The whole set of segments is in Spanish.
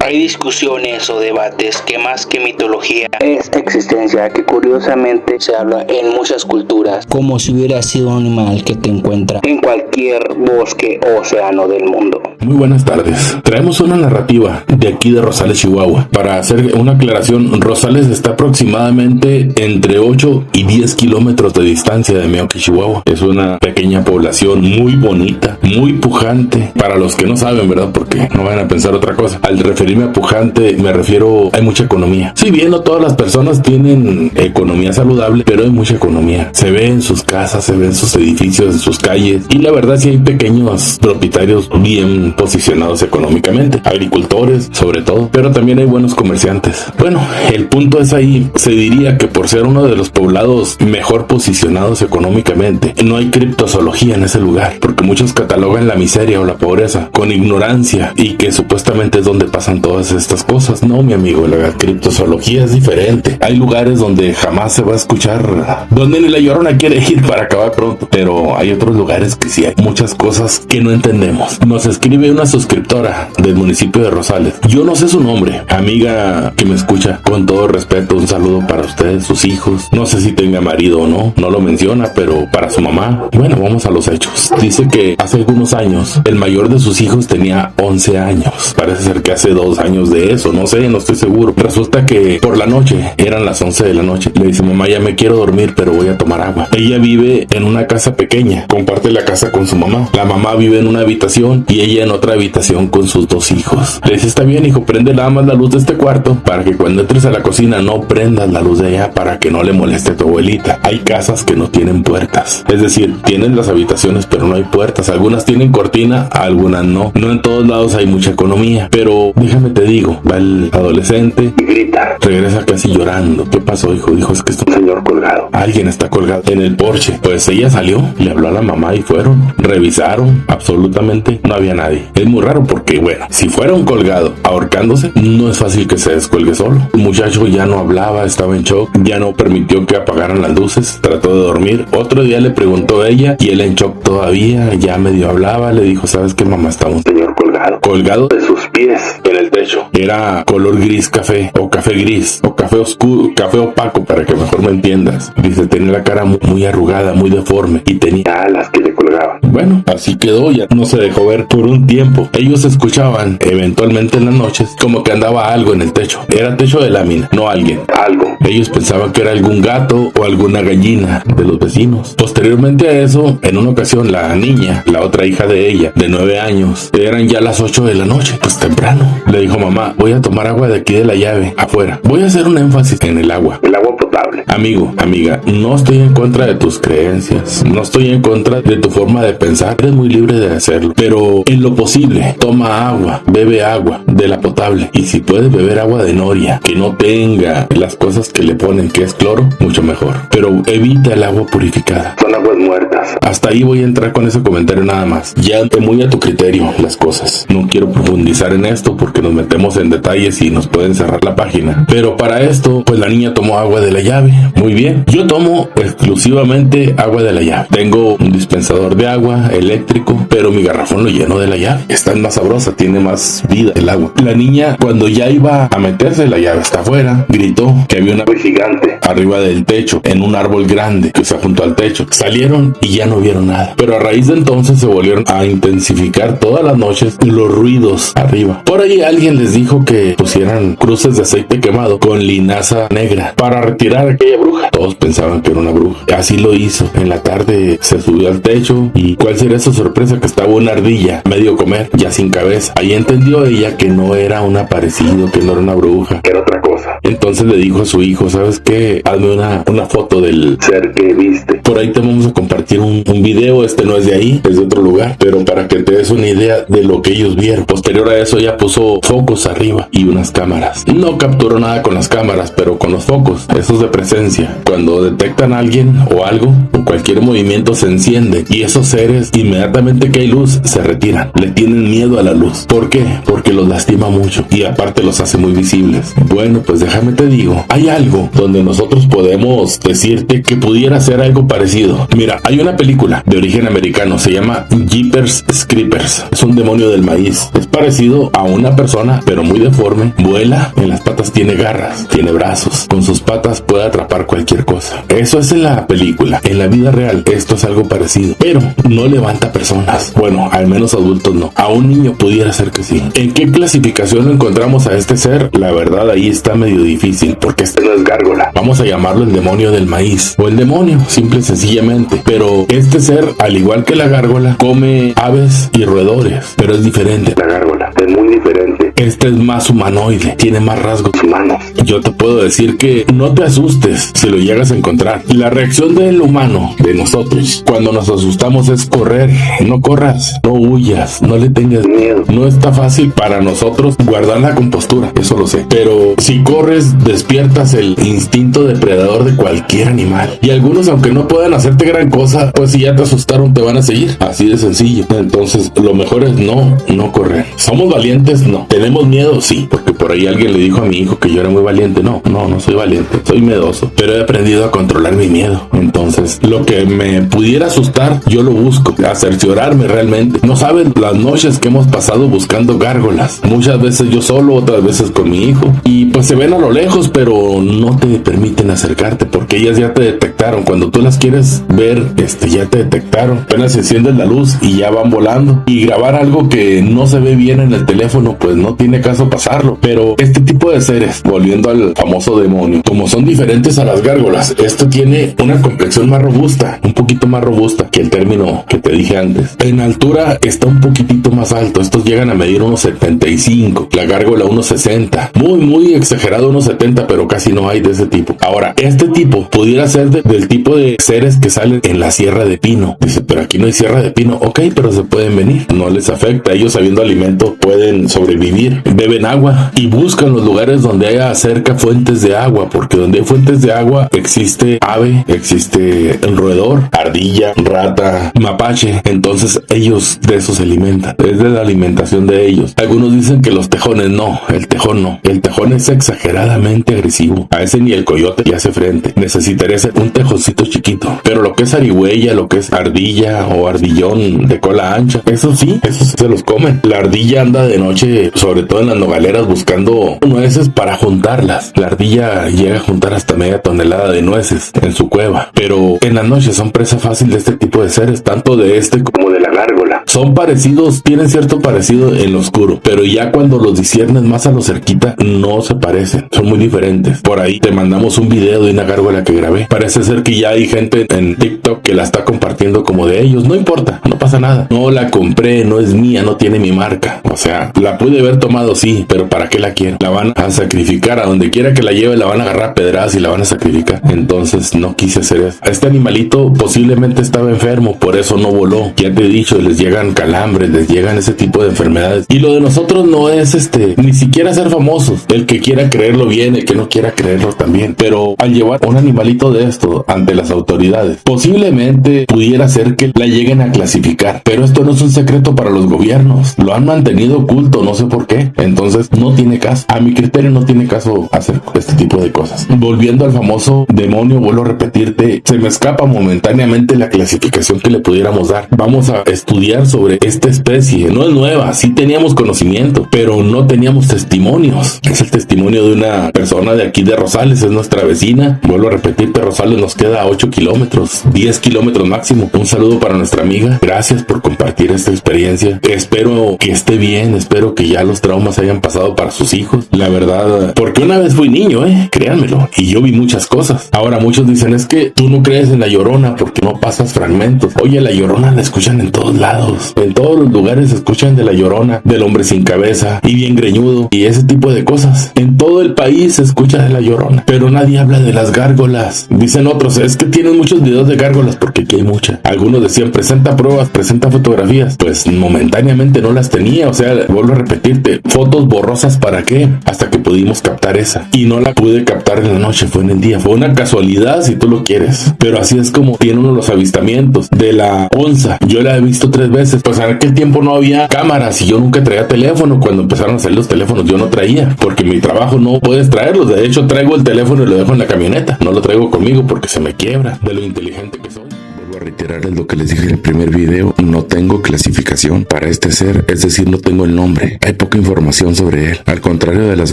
Hay discusiones o debates que más que mitología es existencia, que curiosamente se habla en muchas culturas, como si hubiera sido un animal que te encuentra en cualquier bosque o océano del mundo. Muy buenas tardes. Traemos una narrativa de aquí de Rosales, Chihuahua. Para hacer una aclaración, Rosales está aproximadamente entre 8 y 10 kilómetros de distancia de Meoqui, Chihuahua. Es una pequeña población muy bonita, muy pujante. Para los que no saben, ¿verdad? Porque no van a pensar otra cosa. Al referirme a pujante, me refiero, hay mucha economía. Si bien no todas las personas tienen economía saludable, pero hay mucha economía. Se ve en sus casas, se ve en sus edificios, en sus calles. Y la verdad sí hay pequeños propietarios bien posicionados económicamente, agricultores sobre todo, pero también hay buenos comerciantes. Bueno, el punto es ahí, se diría que por ser uno de los poblados mejor posicionados económicamente, no hay criptozoología en ese lugar, porque muchos catalogan la miseria o la pobreza con ignorancia y que supuestamente es donde pasan todas estas cosas. No, mi amigo, la criptozoología es diferente. Hay lugares donde jamás se va a escuchar, donde ni la Llorona quiere ir para acabar pronto, pero hay otros lugares que sí hay muchas cosas que no entendemos. Nos escribe una suscriptora del municipio de Rosales. Yo no sé su nombre, amiga que me escucha, con todo respeto, un saludo para ustedes, sus hijos. No sé si tenga marido o no, no lo menciona, pero para su mamá. Bueno, vamos a los hechos. Dice que hace algunos años, el mayor de sus hijos tenía 11 años. Parece ser que hace 2 años de eso, no sé, no estoy seguro. Resulta que por la noche, eran las 11 de la noche, le dice: mamá, ya me quiero dormir, pero voy a tomar agua. Ella vive en una casa pequeña, comparte la casa con su mamá. La mamá vive en una habitación y ella en otra habitación con sus 2 hijos. Le dice: está bien, hijo, prende nada más la luz de este cuarto para que cuando entres a la cocina no prendas la luz de allá para que no le moleste a tu abuelita. Hay casas que no tienen puertas, es decir, tienen las habitaciones pero no hay puertas. Algunas tienen cortina, algunas no. No en todos lados hay mucha economía, pero déjame te digo, va el adolescente y grita, regresa casi llorando. ¿Qué pasó, hijo? Dijo: es que está un señor colgado. Alguien está colgado en el porche. Pues ella salió, le habló a la mamá y fueron, revisaron, absolutamente no había nadie. Es muy raro porque, bueno, si fuera un colgado ahorcándose, no es fácil que se descuelgue solo. El muchacho ya no hablaba, estaba en shock, ya no permitió que apagaran las luces, trató de dormir. Otro día le preguntó a ella y él en shock todavía, ya medio hablaba, le dijo: ¿sabes qué, mamá? Está un señor colgado de sus pies en el techo. Era color gris café, o café gris, o café oscuro, café opaco, para que mejor me entiendas. Dice: tenía la cara muy arrugada, muy deforme, y tenía alas que le colgaban. Bueno, así quedó, ya no se dejó ver por un tiempo. Ellos escuchaban eventualmente en las noches como que andaba algo en el techo. Era techo de lámina, no alguien, algo. Ellos pensaban que era algún gato o alguna gallina de los vecinos. Posteriormente a eso, en una ocasión, la niña, la otra hija de ella, de 9 años, eran ya las 8 de la noche, pues temprano, le dijo: mamá, voy a tomar agua de aquí de la llave, afuera. Voy a hacer un énfasis en el agua potable. Amigo, amiga, no estoy en contra de tus creencias, no estoy en contra de tu forma de pensar, eres muy libre de hacerlo, pero en lo posible, toma agua, bebe agua de la potable, y si puedes beber agua de noria, que no tenga las cosas que le ponen, que es cloro, mucho mejor, pero evita el agua purificada, son aguas muertas. Hasta ahí voy a entrar con ese comentario nada más, ya muy a tu criterio las cosas, no quiero profundizar en esto porque nos metemos en detalles y nos pueden cerrar la página, pero para esto, pues la niña tomó agua de la llave. Muy bien, yo tomo exclusivamente agua de la llave. Tengo un dispensador de agua eléctrico, pero mi garrafón lo lleno de la llave. Está más sabrosa, tiene más vida el agua. La niña, cuando ya iba a meterse la llave hasta afuera, gritó que había una ave gigante arriba del techo, en un árbol grande que está junto al techo. Salieron y ya no vieron nada, pero a raíz de entonces se volvieron a intensificar todas las noches los ruidos arriba. Por ahí alguien les dijo que pusieran cruces de aceite quemado con linaza negra para retirar a aquella bruja. Todos pensaban que era una bruja. Así lo hizo. En la tarde se subió al techo y ¿cuál sería su sorpresa? Que estaba una ardilla medio comer, ya sin cabeza. Ahí entendió ella que no era un aparecido, que no era una bruja, que era otra cosa. Entonces le dijo a su hijo: ¿sabes qué? Hazme una foto del ser que viste. Por ahí te vamos a compartir un video. Este no es de ahí, es de otro lugar, pero para que te des una idea de lo que ellos vieron. Posterior a eso ya puso focos arriba y unas cámaras. No capturó nada con las cámaras, pero con los focos, esos de presencia, cuando detectan a alguien o algo o cualquier movimiento, se enciende y esos seres, inmediatamente que hay luz, se retiran. Le tienen miedo a la luz. ¿Por qué? Porque los lastima mucho y aparte los hace muy visibles. Bueno, pues déjame te digo, hay algo donde nosotros podemos decirte que pudiera ser algo parecido. Mira, hay una película de origen americano, se llama Jeepers Creepers. Es un demonio de del maíz. Es parecido a una persona, pero muy deforme. Vuela, en las patas tiene garras, tiene brazos. Con sus patas puede atrapar cualquier cosa. Eso es en la película. En la vida real, esto es algo parecido. Pero no levanta personas. Bueno, al menos adultos no. A un niño pudiera ser que sí. ¿En qué clasificación lo encontramos a este ser? La verdad, ahí está medio difícil, porque este no es gárgola. Vamos a llamarlo el demonio del maíz. O el demonio, simple y sencillamente. Pero este ser, al igual que la gárgola, come aves y roedores. Pero es diferente. La gárgola es muy diferente. Este es más humanoide, tiene más rasgos humanos. Yo te puedo decir que no te asustes si lo llegas a encontrar. La reacción del humano, de nosotros, cuando nos asustamos es correr. No corras, no huyas, no le tengas miedo. No está fácil para nosotros guardar la compostura, eso lo sé. Pero si corres, despiertas el instinto depredador de cualquier animal. Y algunos, aunque no puedan hacerte gran cosa, pues si ya te asustaron, te van a seguir. Así de sencillo. Entonces, lo mejor es no correr. ¿Somos valientes? No. ¿Tenemos miedo? Sí. Porque por ahí alguien le dijo a mi hijo que yo era muy valiente. No soy valiente. Soy miedoso. Pero he aprendido a controlar mi miedo. Entonces, lo que me pudiera asustar, yo lo busco. A cerciorarme realmente. No saben las noches que hemos pasado buscando gárgolas. Muchas veces yo solo, otras veces con mi hijo. Y pues se ven a lo lejos, pero no te permiten acercarte porque ellas ya te detectaron. Cuando tú las quieres ver, ya te detectaron. Apenas se enciende la luz y ya van volando. Y grabar algo que no se ve bien en el teléfono, pues no tiene caso pasarlo. Pero este tipo de seres, volviendo al famoso demonio, como son diferentes a las gárgolas, esto tiene una complexión más robusta, un poquito más robusta que el término que te dije antes. En altura está un poquitito más alto. Estos llegan a medir unos 75, la gárgola unos 60, muy exagerado unos 70, pero casi no hay de ese tipo. Ahora, este tipo pudiera ser del tipo de seres que salen en la Sierra de Pino. Dice, pero aquí no hay Sierra de Pino. Ok, pero se pueden venir, no les afecta. Ellos, sabiendo alimento, pueden sobrevivir. Beben agua y buscan los lugares donde haya cerca fuentes de agua, porque donde hay fuentes de agua existe ave, existe el roedor, ardilla, rata, mapache. Entonces ellos de eso se alimentan. Es de la alimentación de ellos. Algunos dicen que los tejones no, el tejón no. El tejón es exageradamente agresivo. A ese ni el coyote le hace frente. Necesitaría ser un tejoncito chiquito. Pero lo que es zarigüeya, lo que es ardilla o ardillón de cola ancha, eso sí, esos se los comen. La ardilla anda de noche, sobre todo en las nogaleras, buscando nueces para juntarlas. La ardilla llega a juntar hasta media tonelada de nueces en su cueva. Pero en la noche son presa fácil de este tipo de seres, tanto de este como de la gárgola. Son parecidos, tienen cierto parecido en lo oscuro, pero ya cuando los disciernes más a lo cerquita, no se parecen, son muy diferentes. Por ahí te mandamos un video de una gárgola que grabé. Parece ser que ya hay gente en TikTok que la está compartiendo como de ellos. No importa, no pasa nada. No la compré, no es mía, no tiene mi marca. O sea, la pude haber tomado, sí, pero ¿para qué la quiero? La van a sacrificar, a donde quiera que la lleve la van a agarrar a pedradas y la van a sacrificar. Entonces no quise hacer eso. Este animalito posiblemente estaba enfermo, por eso no voló. Ya te he dicho, les llegan calambres, les llegan ese tipo de enfermedades. Y lo de nosotros no es ni siquiera ser famosos. El que quiera creerlo bien, el que no quiera creerlo también. Pero al llevar un animalito de esto ante las autoridades, posiblemente pudiera ser que la lleguen a clasificar. Pero esto no es un secreto para los gobiernos. Lo han mantenido oculto, no sé por qué. Entonces no tiene caso. A mi criterio no tiene caso hacer este tipo de cosas. Volviendo al famoso demonio, vuelvo a repetirte, se me escapa momentáneamente la clasificación que le pudiéramos dar. Vamos a estudiar sobre esta especie. No es nueva, sí teníamos conocimiento, pero no teníamos testimonios. Es el testimonio de una persona de aquí de Rosales, es nuestra vecina. Vuelvo a repetirte, Rosales nos queda a 8 kilómetros, 10 kilómetros máximo. Un saludo para nuestra amiga. Gracias por compartir esta experiencia. Espero que esté bien, espero que ya los traumas hayan pasado para sus hijos. La verdad, porque una vez fui niño, créanmelo, y yo vi muchas cosas. Ahora muchos dicen, es que tú no crees en la Llorona porque no pasas fragmentos. Oye, la Llorona la escuchan en todos lados. En todos los lugares se escuchan de la Llorona, del hombre sin cabeza y bien greñudo y ese tipo de cosas. En todo el país se escucha de la Llorona, pero nadie habla de las gárgolas. Dicen otros, es que tienen muchos videos de gárgolas porque aquí hay muchas. Algunos decían, presenta pruebas, presenta fotografías. Pues momentáneamente no las tenía, o sea, vuelvo a repetirte, fotos borrosas para qué, hasta que pudimos captar esa. Y no la pude captar en la noche, fue en el día. Fue una casualidad si tú lo quieres. Pero así es como tiene uno los avistamientos. De la onza, yo la he visto 3 veces. Pues en aquel tiempo no había cámaras y yo nunca traía teléfono. Cuando empezaron a salir los teléfonos yo no traía, porque mi trabajo no puedes traerlos. De hecho traigo el teléfono y lo dejo en la camioneta. No lo traigo conmigo porque se me quiebra de lo inteligente que soy. Vuelvo a reiterar lo que les dije en el primer video, no tengo clasificación para este ser, es decir, no tengo el nombre. Hay poca información sobre él. Al contrario de las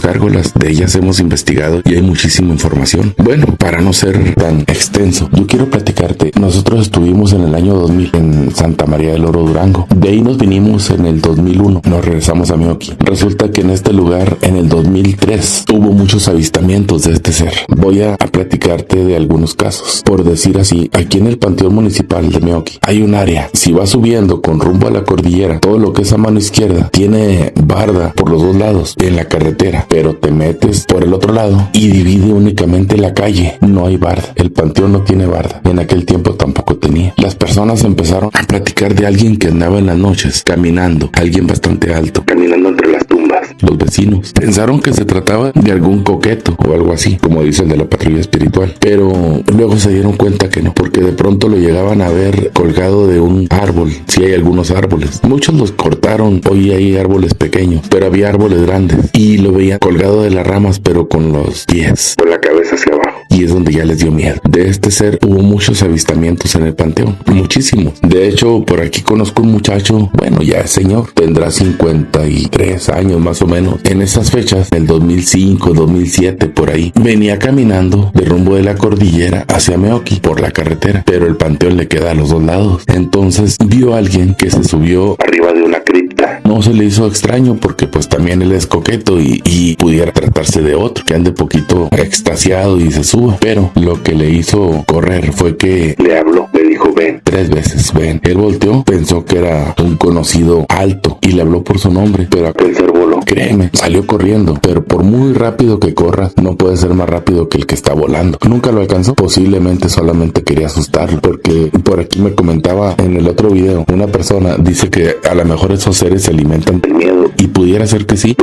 gárgolas, de ellas hemos investigado y hay muchísima información. Bueno, para no ser tan extenso, yo quiero platicarte. Nosotros estuvimos en el año 2000 en Santa María del Oro, Durango. De ahí nos vinimos en el 2001. Nos regresamos a Meoqui. Resulta que en este lugar, en el 2003, hubo muchos avistamientos de este ser. Voy a platicarte de algunos casos. Por decir así, aquí en el Panteón Municipal de Meoqui hay un área. Si vas subiendo con rumbo a la cordillera, todo lo que es a mano izquierda tiene barda por los dos lados en la carretera, pero te metes por el otro lado y divide únicamente la calle. No hay barda. El panteón no tiene barda. En aquel tiempo tampoco tenía. Las personas empezaron a platicar de alguien que andaba en las noches caminando, alguien bastante alto, caminando entre las tumbas. Los vecinos pensaron que se trataba de algún coqueto o algo así, como dice el de la patrulla espiritual, pero luego se dieron cuenta que no, porque de pronto lo llegaban a ver colgado de un árbol. Si hay algunos árboles, muchos los cortaron. Hoy hay árboles pequeños, pero había árboles grandes y lo veían colgado de las ramas, pero con los pies, con la cabeza hacia abajo. Y es donde ya les dio miedo. De este ser hubo muchos avistamientos en el panteón, muchísimos. De hecho, por aquí conozco un muchacho, bueno, ya es señor, tendrá 53 años más o menos. En esas fechas, el 2005, 2007, por ahí, venía caminando de rumbo de la cordillera hacia Meoqui por la carretera, pero el panteón le queda a los dos lados. Entonces vio a alguien que se subió arriba de una cripta. No se le hizo extraño porque pues también él es coqueto y pudiera tratarse de otro que ande poquito extasiado y se suba, pero lo que le hizo correr fue que le habló, le dijo ven, 3 veces ven. Él volteó, pensó que era un conocido alto y le habló por su nombre, pero aquel ser voló. Créeme, salió corriendo, pero por muy rápido que corras, no puede ser más rápido que el que está volando. Nunca lo alcanzó, posiblemente solamente quería asustarlo, porque por aquí me comentaba en el otro video, una persona dice que a lo mejor esos seres se alimentan del miedo, y pudiera ser que sí,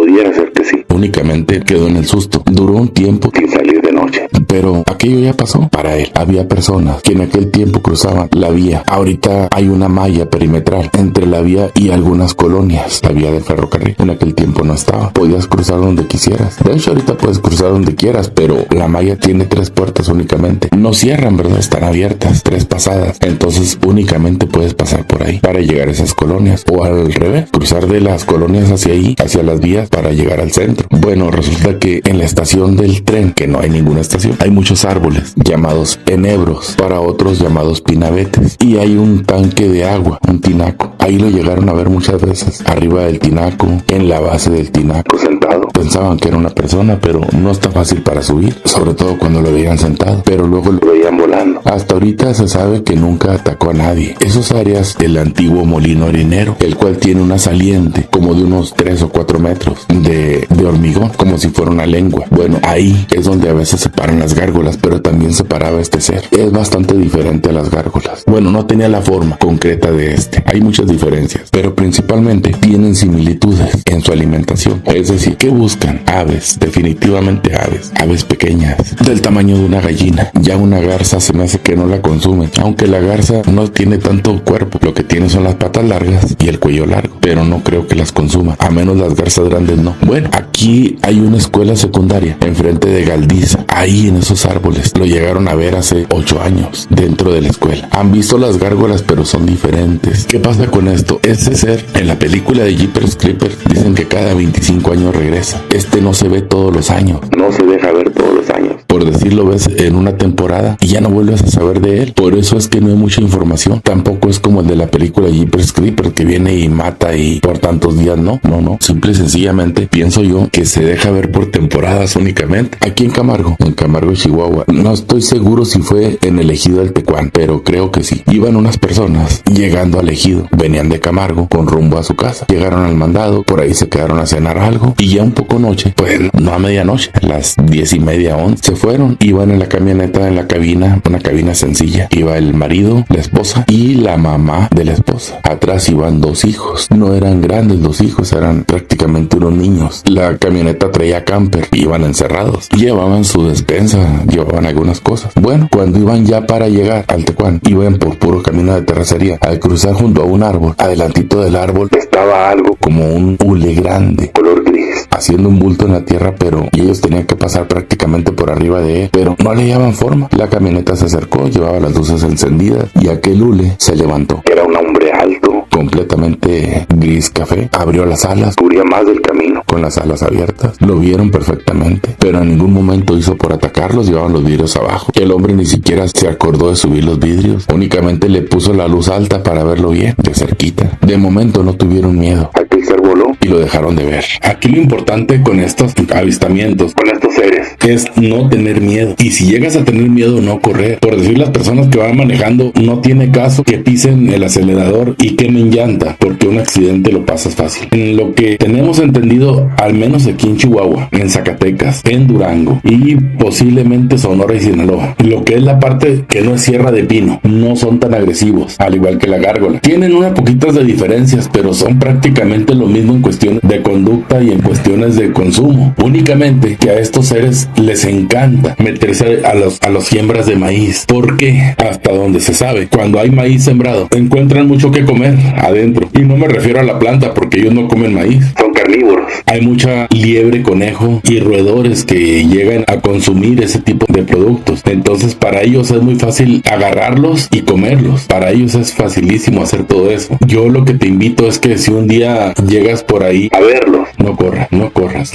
únicamente quedó en el susto. Duró un tiempo sin salir de noche, pero aquello ya pasó. Para él, había personas que en aquel tiempo cruzaban la vía. Ahorita hay una malla perimetral entre la vía y algunas colonias. La vía del ferrocarril en aquel tiempo no estaba. Podías cruzar donde quisieras. De hecho, ahorita puedes cruzar donde quieras, pero la malla tiene 3 puertas únicamente. No cierran, ¿verdad? Están abiertas, 3 pasadas. Entonces, únicamente puedes pasar por ahí para llegar a esas colonias. O al revés, cruzar de las colonias hacia ahí, hacia las vías para llegar al centro. Bueno, resulta que en la estación del tren, que no hay ninguna estación, hay muchos árboles llamados enebros, para otros llamados pinabetes, y hay un tanque de agua, un tinaco. Ahí lo llegaron a ver muchas veces, arriba del tinaco, en la base del tinaco, sentado. Pensaban que era una persona, pero no está fácil para subir, sobre todo cuando lo veían sentado, pero luego lo veían volando. Hasta ahorita se sabe que nunca atacó a nadie. Esos áreas del antiguo molino harinero, el cual tiene una saliente como de unos 3 o 4 metros de hormigón, como si fuera una lengua. Bueno, ahí es donde a veces se paran las gárgolas, pero también se paraba este ser. Es bastante diferente a las gárgolas. Bueno, no tenía la forma concreta de este. Hay muchas diferencias, pero principalmente tienen similitudes en su alimentación. Es decir, ¿qué buscan? Aves, definitivamente aves. Aves pequeñas, del tamaño de una gallina. Ya una garza se me hace que no la consumen, aunque la garza no tiene tanto cuerpo. Lo que tiene son las patas largas y el cuello largo, pero no creo que las consuma, a menos las garzas grandes no. Bueno, aquí hay una escuela secundaria enfrente de Galdiza. Ahí en esos árboles lo llegaron a ver hace 8 años dentro de la escuela. Han visto las gárgolas, pero son diferentes. ¿Qué pasa con esto? Este ser en la película de Jeepers Creepers dicen que cada 25 años regresa. Este no se ve todos los años, no se deja ver todos los años. Por decirlo, ves en una temporada y ya no vuelves a saber de él. Por eso es que no hay mucha información. Tampoco es como el de la película Jeepers Creepers, que viene y mata y por tantos días no. Simple y sencillamente pienso yo que se deja ver por temporadas únicamente. Aquí en Camargo, Chihuahua, no estoy seguro si fue en el ejido del Tecuán, pero creo que sí. Iban unas personas llegando al ejido, venían de Camargo con rumbo a su casa, llegaron al mandado, por ahí se quedaron a cenar algo y ya un poco noche, pues no a medianoche, a las 10:30, 11, se fueron. Iban en la camioneta, en la cabina, una cabina sencilla. Iba el marido, la esposa y la mamá de la esposa. Atrás iban 2 hijos. No eran grandes los hijos, eran prácticamente unos niños. La camioneta traía camper, iban encerrados. Llevaban su despensa, llevaban algunas cosas. Bueno, cuando iban ya para llegar al Tecuán, iban por puro camino de terracería. Al cruzar junto a un árbol, adelantito del árbol estaba algo como un hule grande, color gris. haciendo un bulto en la tierra, pero ellos tenían que pasar prácticamente por arriba de él, pero no le hallaban forma. La camioneta se acercó, llevaba las luces encendidas y aquel hule se levantó. Era un hombre alto, completamente gris café. Abrió las alas, cubría más del camino, con las alas abiertas. Lo vieron perfectamente, pero en ningún momento hizo por atacarlos. Llevaban los vidrios abajo. El hombre ni siquiera se acordó de subir los vidrios, únicamente le puso la luz alta para verlo bien, de cerquita. De momento no tuvieron miedo. Aquel ser voló y lo dejaron de ver. Aquí lo importante con estos avistamientos, con estos seres, es no tener miedo. Y si llegas a tener miedo, no correr. Por decir, las personas que van manejando, no tiene caso que pisen el acelerador y quemen llanta, porque un accidente lo pasas fácil. En lo que tenemos entendido, al menos aquí en Chihuahua, en Zacatecas, en Durango y posiblemente Sonora y Sinaloa, lo que es la parte que no es Sierra de Pino, no son tan agresivos, al igual que la gárgola. Tienen unas poquitas de diferencias, pero son prácticamente lo mismo en cuestiones de conducta y en cuestiones de consumo. Únicamente que a estos seres les encanta meterse a los siembras de maíz. ¿Por qué? Hasta donde se sabe, cuando hay maíz sembrado, encuentran mucho que comer adentro. Y no me refiero a la planta, porque ellos no comen maíz, son carnívoros. Hay mucha liebre, conejo y roedores que llegan a consumir ese tipo de productos. Entonces para ellos es muy fácil agarrarlos y comerlos. Para ellos es facilísimo hacer todo eso. Yo lo que te invito es que si un día llegas por ahí a verlos, no corras.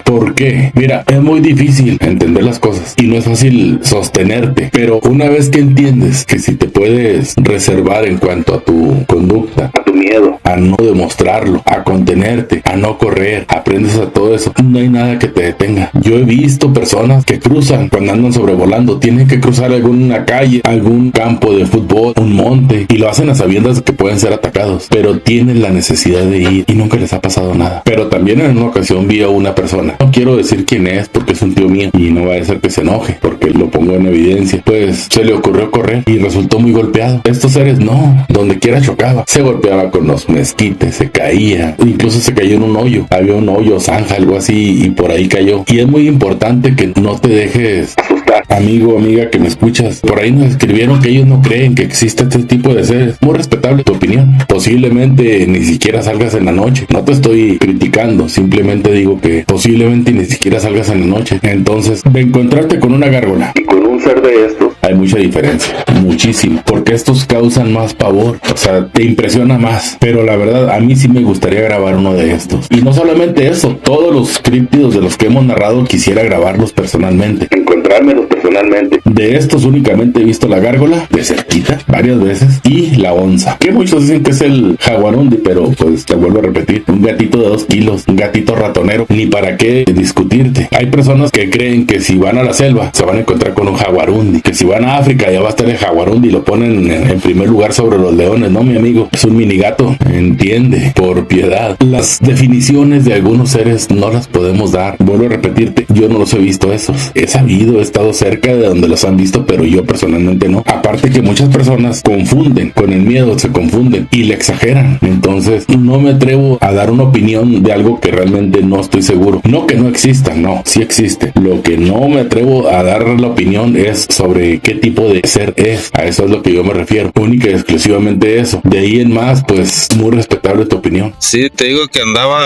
¿Por qué? Mira, es muy difícil entender las cosas y no es fácil sostenerte, pero una vez que entiendes que si te puedes reservar en cuanto a tu conducta, a tu miedo, a no demostrarlo, a contenerte, a no correr, aprendes a todo eso, no hay nada que te detenga. Yo he visto personas que cruzan cuando andan sobrevolando, tienen que cruzar alguna calle, algún campo de fútbol, un monte, y lo hacen a sabiendas de que pueden ser atacados, pero tienen la necesidad de ir y nunca les ha pasado nada. Pero también en una ocasión vi a una persona, no quiero decir quién es porque es un tío mío y no va a ser que se enoje porque lo pongo en evidencia, pues se le ocurrió correr y resultó muy golpeado. Estos seres no, donde quiera chocaba, se golpeaba con los mezquites, se caía, incluso se cayó en un hoyo, había un hoyo, zanja, algo así, y por ahí cayó. Y es muy importante que no te dejes asustar, amigo, amiga que me escuchas. Por ahí nos escribieron que ellos no creen que existe este tipo de seres. Muy respetable tu opinión, posiblemente ni siquiera salgas en la noche, no te estoy criticando, simplemente digo que posiblemente ni siquiera salgas en la noche. Entonces, de encontrarte con una gárgola y con un ser de estos, hay mucha diferencia, muchísimo, porque estos causan más pavor, o sea, te impresiona más. Pero la verdad, a mí sí me gustaría grabar uno de estos. Y no solamente eso, todos los críptidos de los que hemos narrado quisiera grabarlos personalmente, encontrármelos personalmente. De estos únicamente he visto la gárgola de cerquita varias veces y la onza, que muchos dicen que es el jaguarundi, pero pues te vuelvo a repetir, un gatito de 2 kilos, un gatito ratonero, ni para qué discutirte. Hay personas que creen que si van a la selva se van a encontrar con un jaguarundi, que si van a África ya va a estar el jaguarundi y lo ponen en primer lugar sobre los leones. No, mi amigo, es un minigato, entiende, por piedad. Las definiciones de algunos seres no las podemos dar. Vuelvo a repetirte, yo no los he visto esos. He sabido, he estado cerca de donde los han visto, pero yo personalmente no. Aparte que muchas personas confunden con el miedo, se confunden y le exageran. Entonces no me atrevo a dar una opinión de algo que realmente no estoy seguro. No que no exista, no, sí existe. Lo que no me atrevo a dar la opinión es sobre qué tipo de ser es. A eso es lo que yo me refiero. Única y exclusivamente eso. De ahí en más, pues muy respetable tu opinión. Sí, te digo que andaba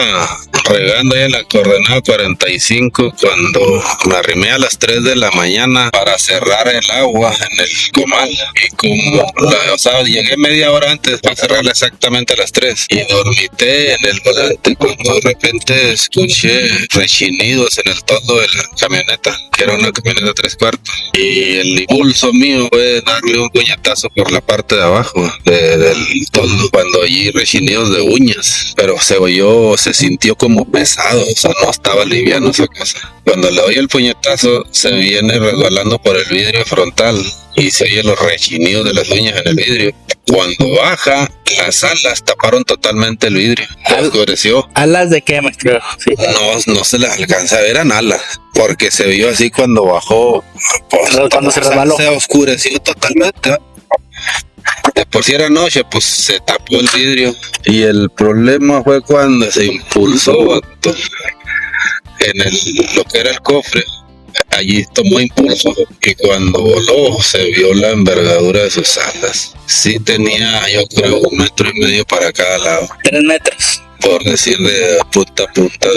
regando ahí en la coordenada 45 cuando me arrimé a las 3 de la mañana para cerrar el agua en el comal. Y como, o sea, llegué media hora antes para cerrarla exactamente a las 3 y dormité en el volante cuando de repente escuché rechinidos en el toldo de la camioneta, que era una camioneta 3/4. Y el impulso mío fue darle un puñetazo por la parte de abajo del toldo cuando oí rechinidos de uñas, pero se sintió como pesado, o sea, no estaba liviano esa cosa. Cuando le doy el puñetazo se viene resbalando por el vidrio frontal y se oyen los rechinidos de las uñas en el vidrio. Cuando baja, las alas taparon totalmente el vidrio, lo oscureció. ¿Alas de qué, maestro? Sí. No se las alcanza a ver, eran alas, porque se vio así cuando bajó, pues, cuando se resbaló. Se oscureció totalmente. De por si era noche, pues se tapó el vidrio. Y el problema fue cuando se impulsó en lo que era el cofre. Allí tomó impulso y cuando voló se vio la envergadura de sus alas. Sí tenía, yo creo, 1,5 metros para cada lado. 3 metros. por decir, de punta a punta,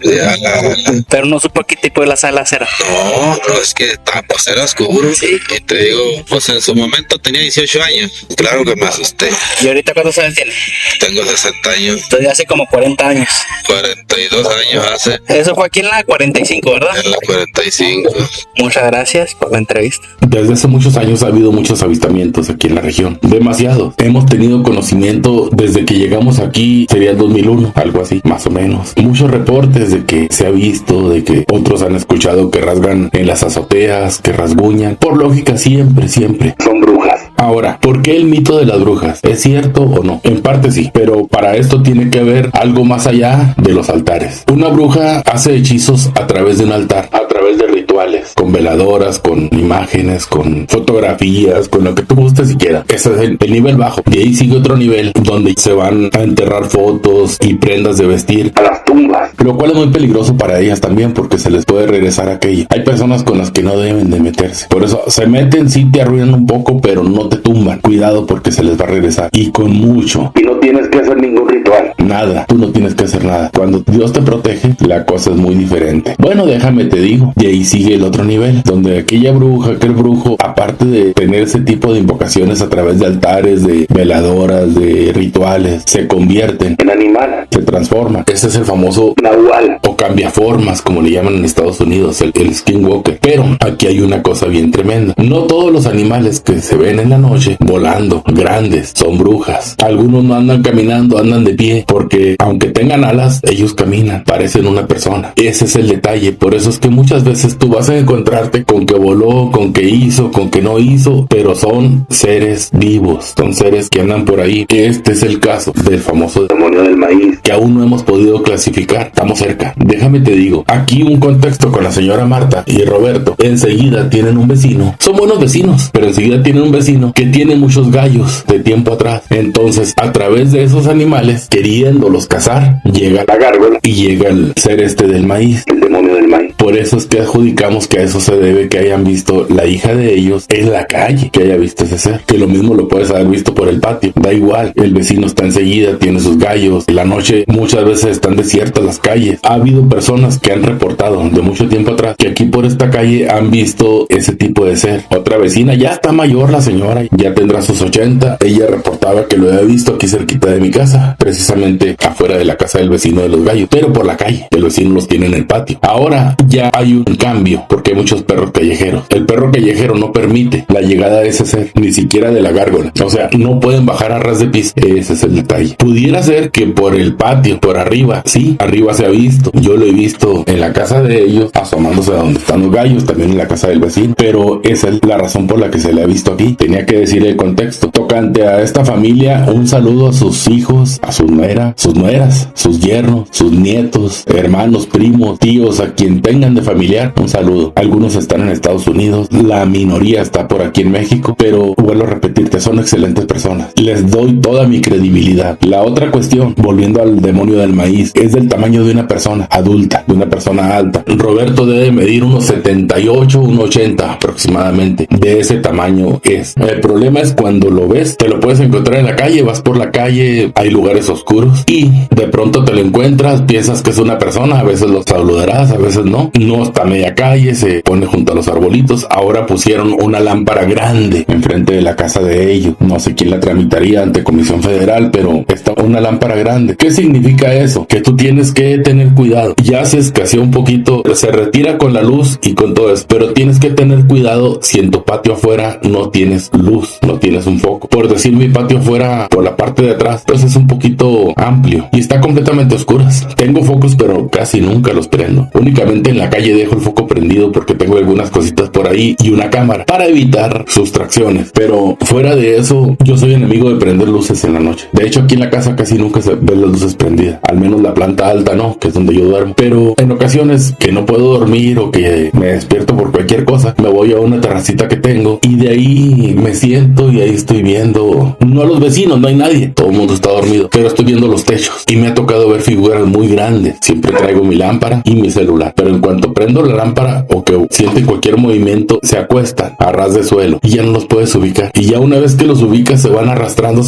de ala a ala. Pero no supo qué tipo de las alas era. No, es que pues era oscuro. Sí. Y te digo, pues en su momento tenía 18 años. Claro que me asusté. ¿Y ahorita cuántos años tiene? Tengo 60 años. Entonces hace como 40 años. 42 años hace. Eso fue aquí en la 45, ¿verdad? En la 45. Muchas gracias por la entrevista. Desde hace muchos años ha habido muchos avistamientos aquí en la región. Demasiados. Hemos tenido conocimiento desde que llegamos aquí, sería el 2001, algo así, más o menos. Muchos reportes de que se ha visto, de que otros han escuchado que rasgan en las azoteas, que rasguñan. Por lógica, siempre Son brujas. Ahora, ¿por qué el mito de las brujas? ¿Es cierto o no? En parte sí, pero para esto tiene que haber algo más allá de los altares. Una bruja hace hechizos a través de un altar, a través de rituales, con veladoras, con imágenes, con fotografías, con lo que tú gustes y quieras. Ese es el nivel bajo. De ahí sigue otro nivel donde se van a enterrar fotos y prendas de vestir A las tumbas. lo cual es muy peligroso para ellas también porque se les puede regresar aquello. Hay personas con las que no deben de meterse. Por eso se meten, sí te arruinan un poco, pero no te tumban. Cuidado porque se les va a regresar. Y con mucho. Y no tienes que hacer ningún ritual. Nada. Tú no tienes que hacer nada. Cuando Dios te protege, la cosa es muy diferente. Bueno, déjame te digo. Y ahí sigue el otro nivel, donde aquella bruja, aquel brujo, aparte de tener ese tipo de invocaciones a través de altares, de veladoras, de rituales, se convierten, En animal. se transforman. Ese es el famoso Nahual. o cambiaformas, como le llaman en Estados Unidos, el skinwalker. Pero aquí hay una cosa bien tremenda. No todos los animales que se ven en la noche volando, grandes, son brujas. Algunos no andan caminando, andan de pie, porque aunque tengan alas, ellos caminan, parecen una persona. Ese es el detalle. Por eso es que muchas veces tú vas a encontrarte con que voló, con que hizo, con que no hizo, pero son seres vivos, son seres que andan por ahí. Este es el caso del famoso Demonio del maíz. que aún no hemos podido clasificar. Estamos cerca. Déjame te digo, aquí un contexto con la señora Marta y Roberto. Enseguida tienen un vecino. Son buenos vecinos, pero enseguida tienen un vecino que tiene muchos gallos de tiempo atrás. Entonces, a través de esos animales, queriéndolos cazar, llega La gárgola. y llega el ser este del maíz. El demonio del maíz. Por eso es que adjudicamos que a eso se debe que hayan visto la hija de ellos en la calle, que haya visto ese ser. Que lo mismo lo puedes haber visto por el patio. Da igual, el vecino está enseguida, tiene sus gallos. En la noche muchas veces están desiertas las calles. Ha habido personas que han reportado de mucho tiempo atrás que aquí por esta calle han visto ese tipo de ser. Otra vecina, ya está mayor la señora, ya tendrá sus 80. Ella reportaba que lo había visto aquí cerquita de mi casa, precisamente afuera de la casa del vecino de los gallos, pero por la calle. El vecino los tiene en el patio. Ahora ya hay un cambio porque hay muchos perros callejeros. El perro callejero no permite la llegada de ese ser, ni siquiera de la gárgola. O sea, no pueden bajar a ras de piso. Ese es el detalle. Pudiera ser que por el patio, por arriba, sí, arriba se ha visto. Yo lo he visto en la casa de ellos, asomándose a donde están los gallos, también en la casa del vecino. Pero esa es la razón por la que se le ha visto aquí. Tenía que decir el contexto. Tocante a esta familia, un saludo a sus hijos, a su nuera, sus nueras, sus yernos, sus nietos, hermanos, primos, tíos, a quien tengan de familiar, un saludo. Algunos están en Estados Unidos, la minoría está por aquí en México, pero vuelvo a repetirte, son excelentes personas. Les doy toda mi credibilidad. La otra cuestión, volviendo al demonio del maíz, es del tamaño de una persona adulta, de una persona alta. Roberto debe medir unos 78, unos 80 aproximadamente. De ese tamaño es. El problema es cuando lo ves, te lo puedes encontrar en la calle, vas por la calle, hay lugares oscuros y de pronto te lo encuentras, piensas que es una persona, a veces lo saludarás, a veces no. No está a media calle, se pone junto a los arbolitos. Ahora pusieron una lámpara grande enfrente de la casa de ellos. No sé quién la tramitaría ante Comisión Federal, pero está una lámpara grande. ¿Qué significa eso? Que tú tienes que tener cuidado. Ya se escasea un poquito, se retira con la luz y con todo eso, pero tienes que tener cuidado si en tu patio afuera no tienes luz, no tienes un foco. Por decir, mi patio afuera, por la parte de atrás, pues es un poquito amplio y está completamente a oscuras. Tengo focos, pero casi nunca los prendo. Únicamente en la calle dejo el foco prendido porque tengo algunas cositas por ahí y una cámara para evitar sustracciones. Pero fuera de eso, yo soy enemigo de prender luces en la noche. De hecho, aquí en la casa casi nunca se ven las luces prendidas. Al menos la planta alta no, que es donde yo duermo. Pero en ocasiones que no puedo dormir o que me despierto por cualquier cosa, me voy a una terracita que tengo y de ahí me siento y ahí estoy viendo, no a los vecinos, no hay nadie, todo el mundo está dormido, pero estoy viendo los techos y me ha tocado ver figuras muy grandes. Siempre traigo mi lámpara y mi celular, pero en cuanto prendo la lámpara o que sienten cualquier movimiento, se acuestan a ras de suelo y ya no los puedes ubicar. Y ya una vez que los ubicas se van arrastrando,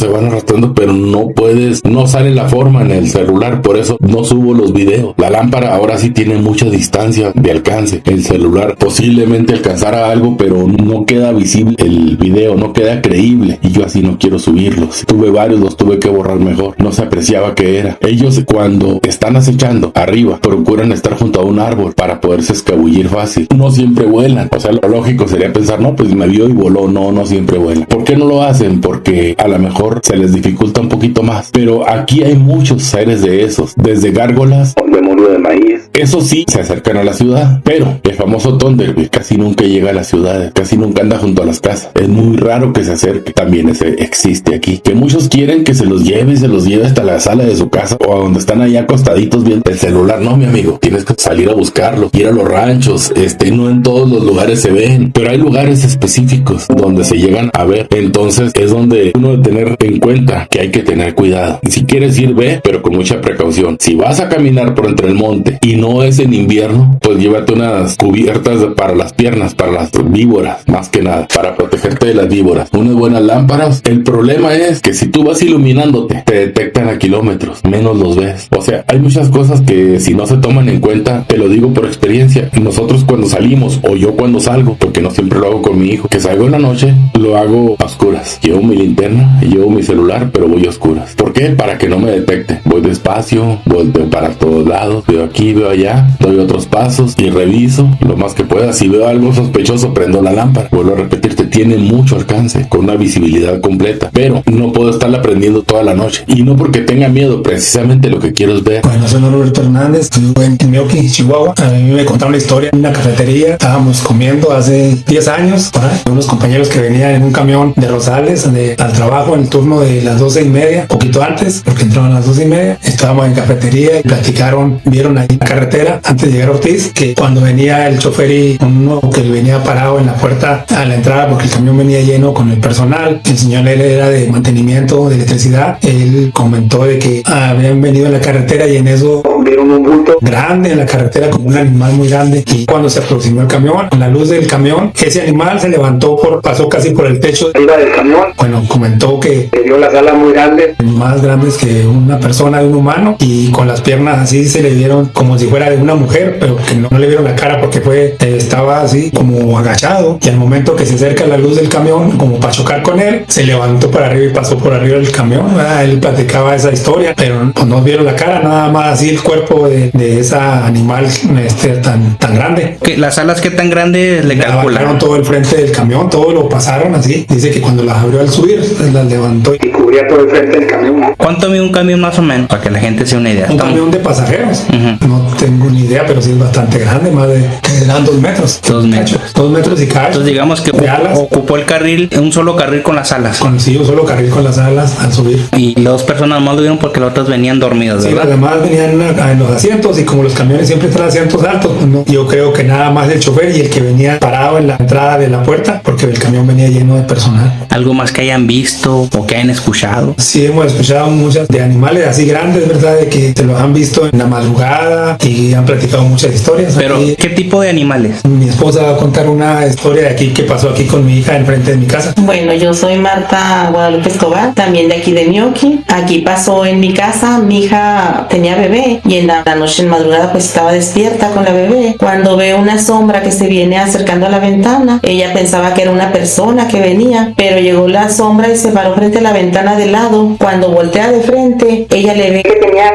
pero no sale la forma en el celular, por eso no subo los videos. La lámpara ahora sí tiene mucha distancia de alcance. El celular posiblemente alcanzara algo, pero no queda visible el video, no queda creíble y yo así no quiero subirlos. Tuve varios, los tuve que borrar mejor, no se apreciaba qué era. Ellos cuando están acechando arriba procuran estar junto a un árbol para poderse escabullir fácil. No siempre vuelan, o sea, lo lógico sería pensar, no, pues me vio y voló. No siempre vuelan. ¿Por qué no lo hacen? Porque a lo mejor se les dificulta un poquito más, pero aquí hay muchos seres de esos, desde gárgolas o de muro de maíz. Eso sí, se acercan a la ciudad, pero el famoso Thunderbird casi nunca llega a las ciudades, casi nunca anda junto a las casas. Es muy raro que se acerque. También existe aquí, que muchos quieren que se los lleve hasta la sala de su casa o a donde están ahí acostaditos viendo el celular. No, mi amigo, tienes que salir a buscarlos, ir a los ranchos, no en todos los lugares se ven, pero hay lugares específicos donde se llegan a ver. Entonces es donde uno debe tener en cuenta que hay que tener cuidado. Y si quieres ir, ve, pero con mucha precaución. Si vas a caminar por entre el monte y no es en invierno, pues llévate unas cubiertas para las piernas, para las víboras, más que nada, para protegerte de las víboras. Unas buenas lámparas. El problema es que si tú vas iluminándote, te detectan a kilómetros, menos los ves. O sea, hay muchas cosas que si no se toman en cuenta, te lo digo por experiencia. Nosotros cuando salimos, o yo cuando salgo, porque no siempre lo hago con mi hijo, que salgo en la noche, lo hago a oscuras. Llevo mi linterna y llevo mi celular, pero voy a oscuras. ¿Por qué? Para que no me detecte. Voy despacio, volteo para todos lados, veo aquí, veo allá, doy otros pasos y reviso lo más que pueda. Si veo algo sospechoso, prendo la lámpara. Vuelvo a repetirte, tiene mucho alcance, con una visibilidad completa, pero no puedo estarla prendiendo toda la noche. Y no porque tenga miedo, precisamente lo que quiero es ver. Bueno, soy Roberto Hernández, estuve en Meoqui, Chihuahua. A mí me contaron una historia en una cafetería. Estábamos comiendo hace 10 años, por ahí, unos compañeros que venían en un camión de Rosales al trabajo en el turno de las 12:30, poquito antes, porque entraban a las 12:30. Estábamos en cafetería y platicaron, vieron ahí en la carretera, antes de llegar a Ortiz, que cuando venía el chofer y uno que venía parado en la puerta a la entrada, porque el camión venía lleno con el personal, el señor él era de mantenimiento de electricidad, él comentó de que habían venido en la carretera y en eso vieron un bulto grande en la carretera, como un animal muy grande, y cuando se aproximó el camión, con la luz del camión, ese animal se levantó, pasó casi por el techo arriba del camión. Bueno, comentó que vio las alas muy grandes, más grandes que una persona, de un humano, y con las piernas así se le vieron como si fuera de una mujer, pero que no le vieron la cara porque estaba así como agachado, y al momento que se acerca la luz del camión, como para chocar con él, se levantó para arriba y pasó por arriba del camión. Él platicaba esa historia, pero pues no vieron la cara, nada más así el cuerpo de esa animal tan grande. ¿Las alas qué tan grandes le calcularon? Todo el frente del camión, todo lo pasaron así. Dice que cuando las abrió al subir, las levantó y cubría todo el frente del camión. ¿Cuánto mide un camión más o menos? Para que la gente se dé una idea. Un camión de pasajeros. No tengo ni idea, pero sí es bastante grande, más de que dan 2 metros. 2 metros. 2 metros y cacho. Entonces digamos que ocupó el carril, un solo carril con las alas. Un solo carril con las alas al subir. Y 2 personas más lo vieron porque los otros venían dormidos, ¿verdad? Sí, las demás venían en los asientos, y como los camiones siempre traen asientos altos, pues no. Yo creo que nada más el chofer y el que venía parado en la entrada de la puerta, porque el camión venía lleno de personal. ¿Algo más que hayan visto o que hayan escuchado? Sí, hemos escuchado muchas de animales así grandes, ¿verdad? De que se los han visto en la madrugada y han platicado muchas historias. Pero, aquí, ¿qué tipo de animales? Mi esposa va a contar una historia de aquí que pasó aquí con mi hija enfrente de mi casa. Bueno, yo soy Marta Guadalupe Escobar, también de aquí de Meoqui. Aquí pasó en mi casa, mi hija tenía bebé y en la noche en madrugada pues estaba despierta con la bebé. Cuando ve una sombra que se viene acercando a la ventana, ella pensaba que era una persona que venía, pero llegó la sombra y se paró frente a la ventana de lado. Cuando voltea de frente, ella le ve que tenía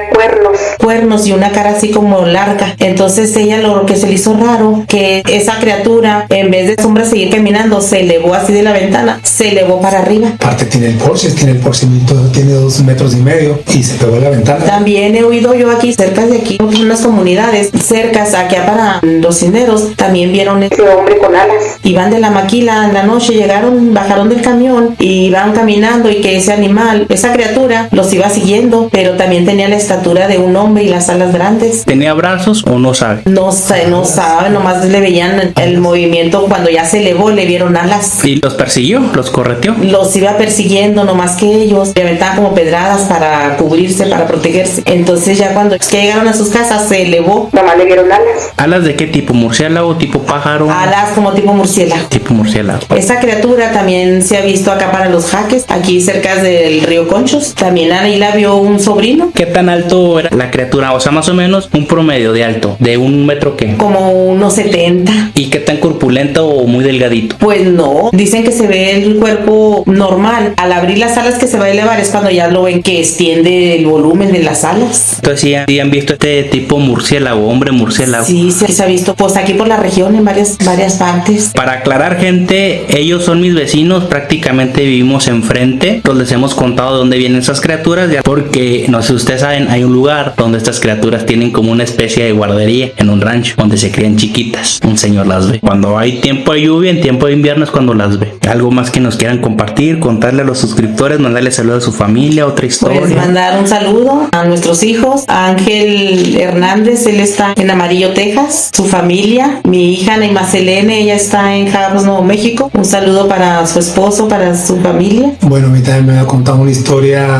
cuernos y una cara así como larga. Entonces ella lo que se le hizo raro, que esa criatura en vez de sombra seguir caminando, se elevó así de la ventana, se elevó para arriba. Aparte tiene el Porsche tiene 2 metros y medio y se pegó a la ventana. También he oído yo aquí cerca de aquí, unas comunidades cercas aquí para los cinderos, también vieron ese hombre con alas. Iban de la maquila en la noche, bajaron del camión y iban caminando, y que ese animal, esa criatura, los iba siguiendo, pero también tenía la estatura de un hombre y las alas grandes. ¿Tenía brazos o no sabe? No sabe, nomás le veían el movimiento. Cuando ya se elevó, le vieron alas. ¿Y los persiguió? ¿Los correteó? Los iba persiguiendo, nomás que ellos le aventaban como pedradas para cubrirse, para protegerse. Entonces ya cuando llegaron a sus casas, se elevó, nomás le vieron alas. ¿Alas de qué tipo? ¿Murciélago? ¿Tipo pájaro? Alas como tipo murciélago. Tipo murciélago. Esa criatura también se ha visto acá para Los Jaques, aquí cerca del río Conchos. También ahí la vio un sobrino. ¿Qué tan alto era la criatura? O sea, más o menos un promedio de alto. ¿De 1 metro qué? Como unos 70. ¿Y qué tan corpulento o muy delgadito? Pues no, dicen que se ve el cuerpo normal. Al abrir las alas que se va a elevar es cuando ya lo ven que extiende el volumen de las alas. Entonces sí han visto este tipo murciélago, hombre murciélago. Sí, se ha visto pues aquí por la región en varias partes. Para aclarar, gente, ellos son mis vecinos, prácticamente vivimos enfrente. Entonces les hemos contado de dónde vienen esas criaturas, ya porque no sé si ustedes saben, hay un lugar donde estas criaturas tienen como una especie de guardería en un rancho donde se crían chiquitas. Un señor las ve. Cuando hay tiempo de lluvia, en tiempo de invierno es cuando las ve. Algo más que nos quieran compartir, contarle a los suscriptores, mandarle saludos a su familia, otra historia. Pues mandar un saludo a nuestros hijos, a Ángel Hernández, él está en Amarillo, Texas, su familia, mi hija Neima Selene, ella está en Jabos, Nuevo México. Un saludo para su esposo, para su familia. Bueno, a mí también me ha contado una historia,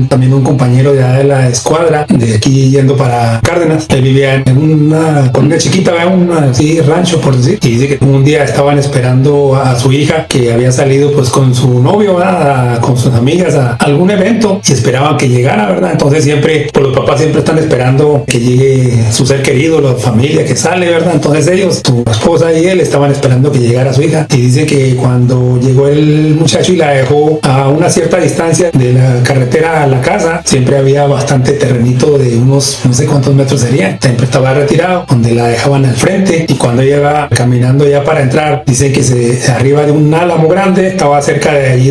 también un compañero de la escuadra, de aquí yendo para Cárdenas. Él vivía en una colonia chiquita, un rancho, por decir, y dice que un día estaban esperando a su hija, que había salido pues con su novio, con sus amigas a algún evento, y esperaban que llegara, ¿verdad? Entonces siempre, pues los papás siempre están esperando que llegue su ser querido, la familia que sale, ¿verdad? Entonces ellos, su esposa y él, estaban esperando que llegara su hija, y dice que cuando llegó el muchacho y la dejó a una cierta distancia de la carretera a la casa, siempre había bastante terrenito de unos, no sé cuántos metros serían, siempre estaba retirado, donde la dejaban al frente, y cuando ella iba caminando ya para entrar, dice que arriba de un álamo grande, estaba cerca de allí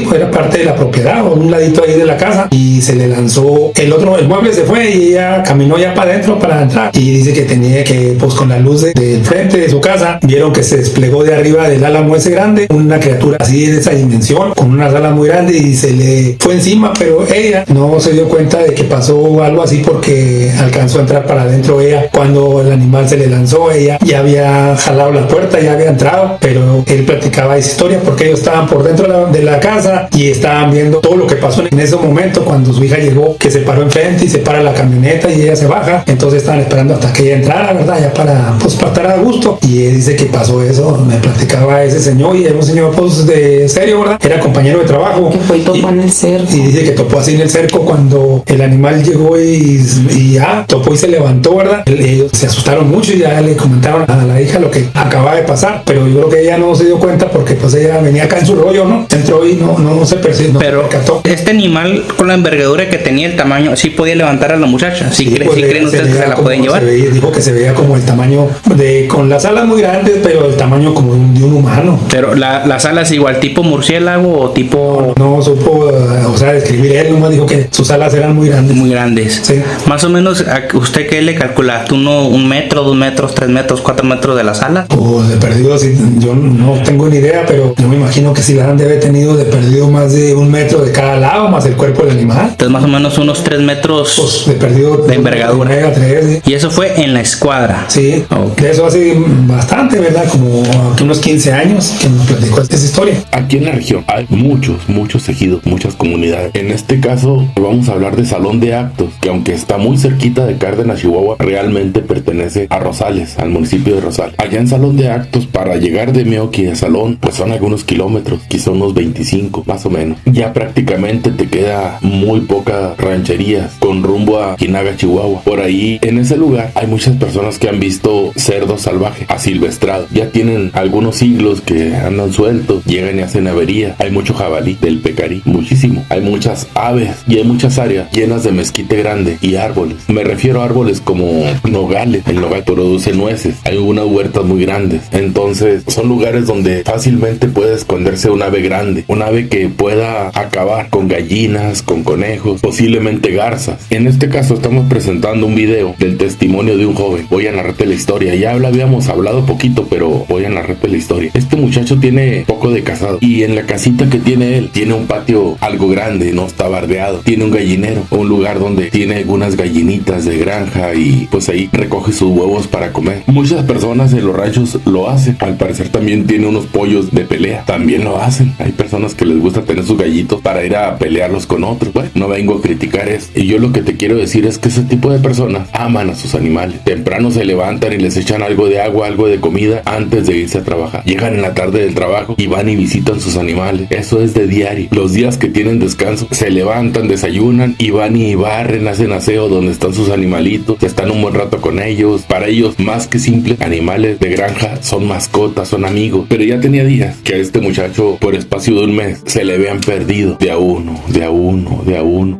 pues era parte de la propiedad, o un ladito ahí de la casa, y se le lanzó el mueble se fue, y ella caminó ya para adentro para entrar, y dice que tenía que, pues con la luz del frente de su casa, vieron que se desplegó de arriba del álamo ese grande, una criatura así de esa dimensión, con unas alas muy grandes, y se le fue encima, pero ella no se dio cuenta de que pasó algo así, porque alcanzó a entrar para adentro. Ella, cuando el animal se le lanzó, ella ya había jalado la puerta, ya había entrado, pero él platicaba esa historia porque ellos estaban por dentro de la casa y estaban viendo todo lo que pasó en ese momento cuando su hija llegó, que se paró enfrente y se para la camioneta y ella se baja. Entonces estaban esperando hasta que ella entrara, ¿verdad? Ya para estar a gusto. Y él dice que pasó eso, me platicaba ese señor, y era un señor pues de serio, ¿verdad? Era compañero de trabajo. Que fue y topó en el cerco. Y dice que topó así en el cerco cuando el animal llegó y ya topó y se levantó, ¿verdad? Ellos se asustaron mucho y ya le comentaron a la hija lo que acaba de pasar, pero yo creo que ella no se dio cuenta porque pues ella venía acá en su rollo, ¿no? Entró y no se percibió. Pero percató. este animal, con la envergadura que tenía, el tamaño, ¿sí podía levantar a la muchacha? ¿Sí, pues, creen ustedes que se la pueden llevar? Dijo que se veía como el tamaño con las alas muy grandes, pero el tamaño como de un humano. Pero las alas igual, tipo murciélago o tipo... No supo, describir él, nomás dijo que sus alas eran muy grandes. Muy grandes. Sí. Más o menos, ¿usted qué le calcula? ¿Tú 1 metro, 2 metros, 3 metros, 4 metros de las alas? O de perdido, sí, yo no tengo ni idea, pero yo me imagino que si la han de haber tenido de perdido más de 1 metro de cada lado, más el cuerpo del animal. Entonces más o menos unos 3 metros pues, de perdido de envergadura. 3, sí. Y eso fue en la escuadra. Sí, Okay. De eso hace bastante, ¿verdad? Como unos 15 años que nos platicó esta historia. Aquí en la región hay muchos ejidos, muchas comunidades. En este caso vamos a hablar de Salón de Actos, que aunque está muy cerquita de Cárdenas, Chihuahua, realmente pertenece a Rosales, al municipio de Rosales. Allá en Salón de Actos, para llegar de Meoqui a Salón, pues son algunos kilómetros, quizá unos 25 más o menos. Ya prácticamente te queda muy pocas rancherías con rumbo a Quinaga, Chihuahua. Por ahí, en ese lugar, hay muchas personas que han visto cerdos salvajes, asilvestrados. Ya tienen algunos siglos que andan sueltos, llegan y hacen avería. Hay mucho jabalí del pecarí, muchísimo. Hay muchas aves y hay muchas áreas llenas de mezquite grande y árboles. Me refiero a árboles como nogales. El nogal produce nueces. Hay unas huertas muy grandes. Entonces son lugares donde fácilmente puede esconderse un ave grande, un ave que pueda acabar con gallinas, con conejos, posiblemente garzas. En este caso estamos presentando un video del testimonio de un joven. Voy a narrarte la historia. Ya habíamos hablado poquito, pero voy a narrarte la historia. Este muchacho tiene poco de casado y en la casita que tiene él tiene un patio algo grande, no está bardeado, tiene un gallinero, un lugar donde tiene algunas gallinitas de granja y pues ahí recoge sus huevos para comer. Muchas personas en los ranchos lo hacen. Al parecer también tiene unos pollos de pelea, también lo hacen. Hay personas que les gusta tener sus gallitos para ir a pelearlos con otros. Bueno, no vengo a criticar eso, y yo lo que te quiero decir es que ese tipo de personas aman a sus animales. Temprano se levantan y les echan algo de agua, algo de comida antes de irse a trabajar. Llegan en la tarde del trabajo y van y visitan sus animales. Eso es de diario. Los días que tienen descanso se levantan, desayunan y van y barren, hacen aseo donde están sus animalitos, están un buen rato con ellos. Para ellos, más que simples animales de granja, son mascotas, son amigos. Pero ya tenía días que a este muchacho, por espacio de un mes, se le habían perdido de a uno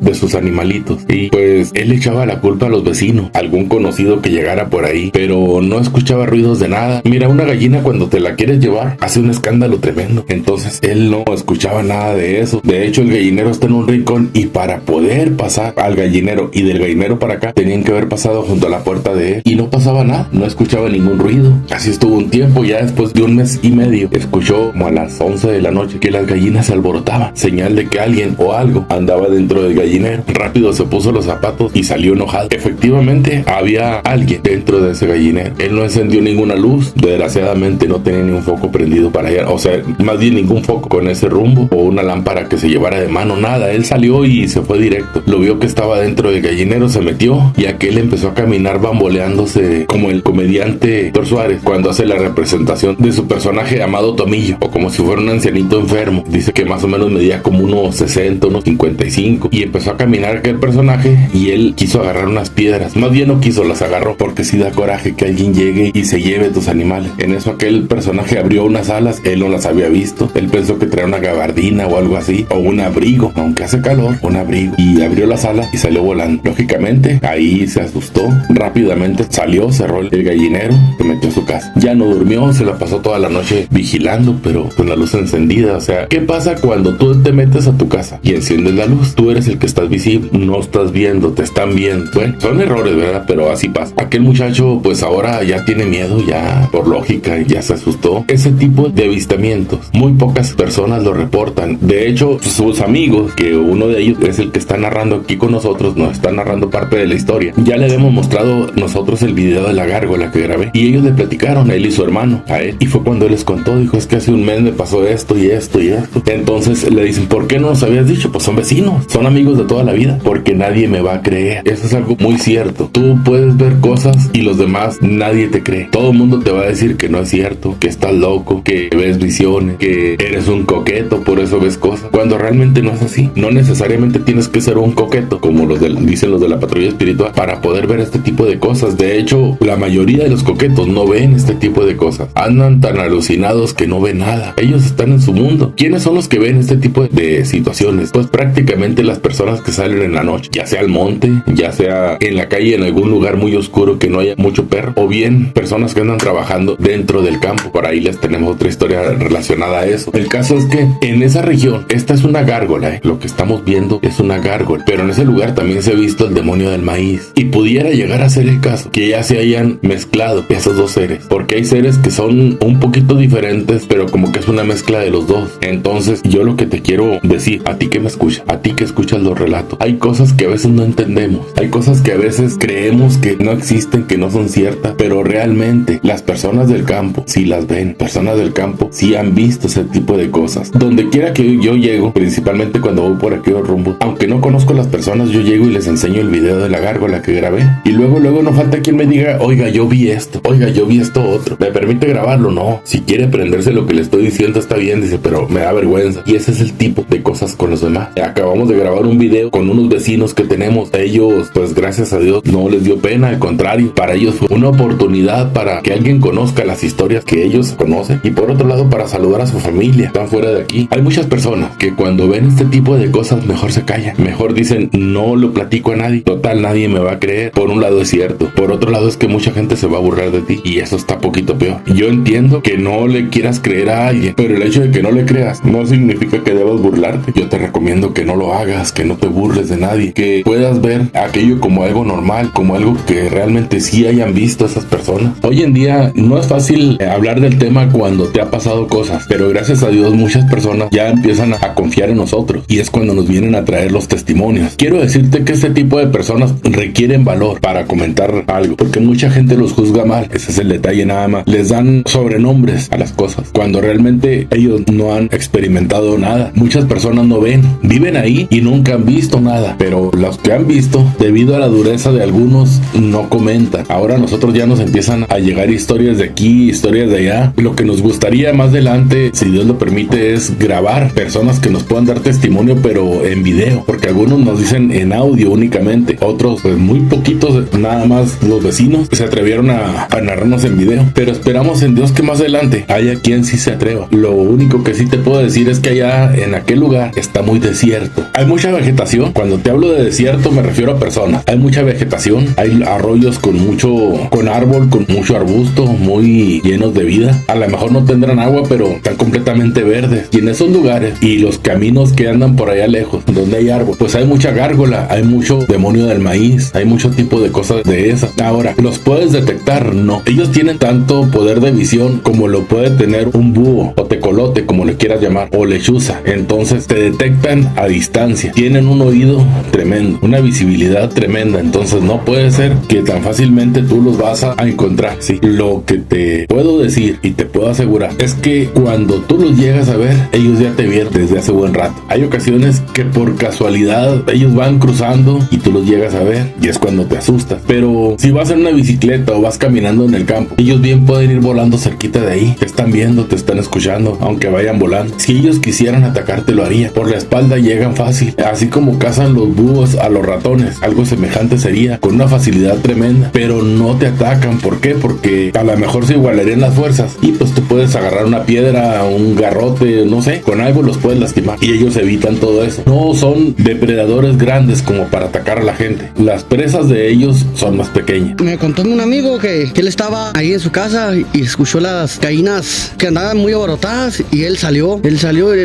de sus animalitos. Y pues él echaba la culpa a los vecinos, algún conocido que llegara por ahí, pero no escuchaba ruidos de nada. Mira, una gallina cuando te la quieres llevar hace un escándalo tremendo. Entonces él no escuchaba nada de eso. De hecho, el gallinero está en un rincón y para poder pasar al gallinero y del gallinero para acá tenían que haber pasado junto a la puerta de él y no pasaba nada, no escuchaba ningún ruido. Así estuvo un tiempo. Ya después de un mes y medio escuchó como a las 11 de la noche que las gallinas se alborotaban, señal de que alguien o algo andaba dentro del gallinero. Rápido se puso los zapatos y salió enojado. Efectivamente había alguien dentro de ese gallinero. Él no encendió ninguna luz, desgraciadamente no tenía ni un foco prendido para allá, o sea, más bien ningún foco con ese rumbo o una lámpara que se llevara de mano, nada. Él salió y se fue directo. Lo vio que estaba dentro del gallinero, se metió y aquel empezó a caminar bamboleándose como el comediante Héctor Suárez cuando hace la representación de su personaje llamado Tomillo, o como si fuera un ancianito enfermo. Dice que más o menos medía como unos 60, unos 55 y empezó a caminar aquel personaje y él quiso agarrar unas piedras, más bien no quiso, las agarró porque sí da coraje que alguien llegue y se lleve tus animales. En eso aquel personaje abrió unas alas, él no las había visto, él pensó que traía una gabardina o algo así, o un abrigo, aunque hace calor, un abrigo, y abrió las alas y salió volando. Lógicamente ahí se asustó, rápidamente salió, cerró el gallinero, se metió a su casa. Ya no durmió, se la pasó toda la noche vigilando, pero con la luz encendida. O sea, ¿qué pasa cuando tú te metes a tu casa y enciendes la luz? Tú eres el que estás visible, no estás viendo, te están viendo. Bueno, son errores, ¿verdad? Pero así pasa. Aquel muchacho pues ahora ya tiene miedo, ya por lógica, ya se asustó. Ese tipo de avistamientos, muy pocas personas lo reportan. De hecho, sus amigos, que uno de ellos es el que está narrando aquí con nosotros, nos está narrando parte de la historia. Ya le habíamos mostrado nosotros el video de la gárgola que grabé y ellos le platicaron, él y su hermano, a él. Y fue cuando él les contó, dijo, es que hace un mes me pasó esto y esto y esto. Entonces le dicen, ¿por qué no nos habías dicho? Pues son vecinos, son amigos de toda la vida, porque nadie me va a creer. Eso es algo muy cierto. Tú puedes ver cosas y los demás nadie te cree. Todo el mundo te va a decir que no es cierto, que estás loco, que ves visiones, que eres un coqueto, por eso ves cosas, cuando realmente no es así. No necesariamente tienes que ser un coqueto, como dicen los de la patrulla espiritual, para poder ver este tipo de cosas. De hecho, la mayoría de los coquetos no ven este tipo de cosas. Andan tan alucinados que no ven nada. Ellos están en su mundo. ¿Quiénes son los que ven este tipo de situaciones? Pues prácticamente las personas que salen en la noche, ya sea al monte, ya sea en la calle, en algún lugar muy oscuro que no haya mucho perro, o bien personas que andan trabajando dentro del campo. Por ahí les tenemos otra historia relacionada a eso. El caso es que en esa región, esta es una gárgola, lo que estamos viendo es una gárgola, pero en ese lugar también se ha visto el demonio del maíz, y pudiera llegar a ser el caso que ya se hayan mezclado esos dos seres, porque hay seres que son un poquito diferentes, pero como que es una mezcla de los dos. Entonces yo lo que te quiero decir, a ti que me escuchas, a ti que escuchas los relatos, hay cosas que a veces no entendemos, hay cosas que a veces creemos que no existen, que no son ciertas, pero realmente las personas del campo sí las ven, personas del campo sí han visto ese tipo de cosas. Donde quiera que yo llego, principalmente cuando voy por aquellos rumbos, aunque no conozco a las personas, yo llego y les enseño el video de la gárgola que grabé, y luego no falta quien me diga, oiga, yo vi esto, oiga, yo vi esto otro, ¿me permite grabarlo? No, si quiere prenderse lo que le estoy diciendo está bien, dice, pero me da vergüenza. Y ese es el tipo de cosas con los demás. Acabamos de grabar un video con unos vecinos que tenemos decíamos, ellos, pues gracias a Dios, no les dio pena, al contrario, para ellos fue una oportunidad para que alguien conozca las historias que ellos conocen, y por otro lado para saludar a su familia, están fuera de aquí. Hay muchas personas que cuando ven este tipo de cosas mejor se callan, mejor dicen, no lo platico a nadie, total nadie me va a creer. Por un lado es cierto, por otro lado es que mucha gente se va a burlar de ti, y eso está poquito peor. Yo entiendo que no le quieras creer a alguien, pero el hecho de que no le creas no significa que debas burlarte. Yo te recomiendo que no lo hagas, que no te burles de nadie, que puedas ver aquello como algo normal, como algo que realmente sí hayan visto esas personas. Hoy en día no es fácil hablar del tema cuando te ha pasado cosas, pero gracias a Dios muchas personas ya empiezan a confiar en nosotros, y es cuando nos vienen a traer los testimonios. Quiero decirte que este tipo de personas requieren valor para comentar algo, porque mucha gente los juzga mal. Ese es el detalle nada más. Les dan sobrenombres a las cosas cuando realmente ellos no han experimentado nada. Muchas personas no ven, viven ahí y nunca han visto nada, pero los que han visto, debido a la dureza de algunos, no comentan. Ahora nosotros ya nos empiezan a llegar historias de aquí, historias de allá. Lo que nos gustaría más adelante, si Dios lo permite, es grabar personas que nos puedan dar testimonio, pero en video, porque algunos nos dicen en audio únicamente, otros pues muy poquitos, nada más los vecinos se atrevieron a narrarnos en video, pero esperamos en Dios que más adelante haya quien sí se atreva. Lo único que sí te puedo decir es que allá en aquel lugar está muy desierto, hay mucha vegetación. Cuando te hablo de desierto me refiero a personas, hay mucha vegetación, hay arroyos con árbol, con mucho arbusto, muy llenos de vida. A lo mejor no tendrán agua, pero están completamente verdes, y en esos lugares y los caminos que andan por allá lejos donde hay árbol, pues hay mucha gárgola, hay mucho demonio del maíz, hay mucho tipo de cosas de esas. Ahora, ¿los puedes detectar? No. Ellos tienen tanto poder de visión como lo puede tener un búho o tecolote, como le quieras llamar, o lechuza. Entonces te detectan a distancia, tienen un oído tremendo, una visibilidad tremenda. Entonces no puede ser que tan fácilmente tú los vas a encontrar. Sí, lo que te puedo decir y te puedo asegurar es que cuando tú los llegas a ver, ellos ya te vieron desde hace buen rato. Hay ocasiones que por casualidad ellos van cruzando y tú los llegas a ver, y es cuando te asustas. Pero si vas en una bicicleta o vas caminando en el campo, ellos bien pueden ir volando cerquita de ahí, te están viendo, te están escuchando, aunque vayan volando. Si ellos quisieran atacarte, lo harían. Por la espalda llegan fácil, así como cazan los búhos a los ratones, algo semejante sería, con una facilidad tremenda, pero no te atacan. ¿Por qué? Porque a lo mejor se igualarían las fuerzas, y pues tú puedes agarrar una piedra, un garrote, no sé, con algo los puedes lastimar, y ellos evitan todo eso. No son depredadores grandes como para atacar a la gente. Las presas de ellos son más pequeñas. Me contó un amigo que él estaba ahí en su casa y escuchó las gallinas que andaban muy alborotadas, y él salió,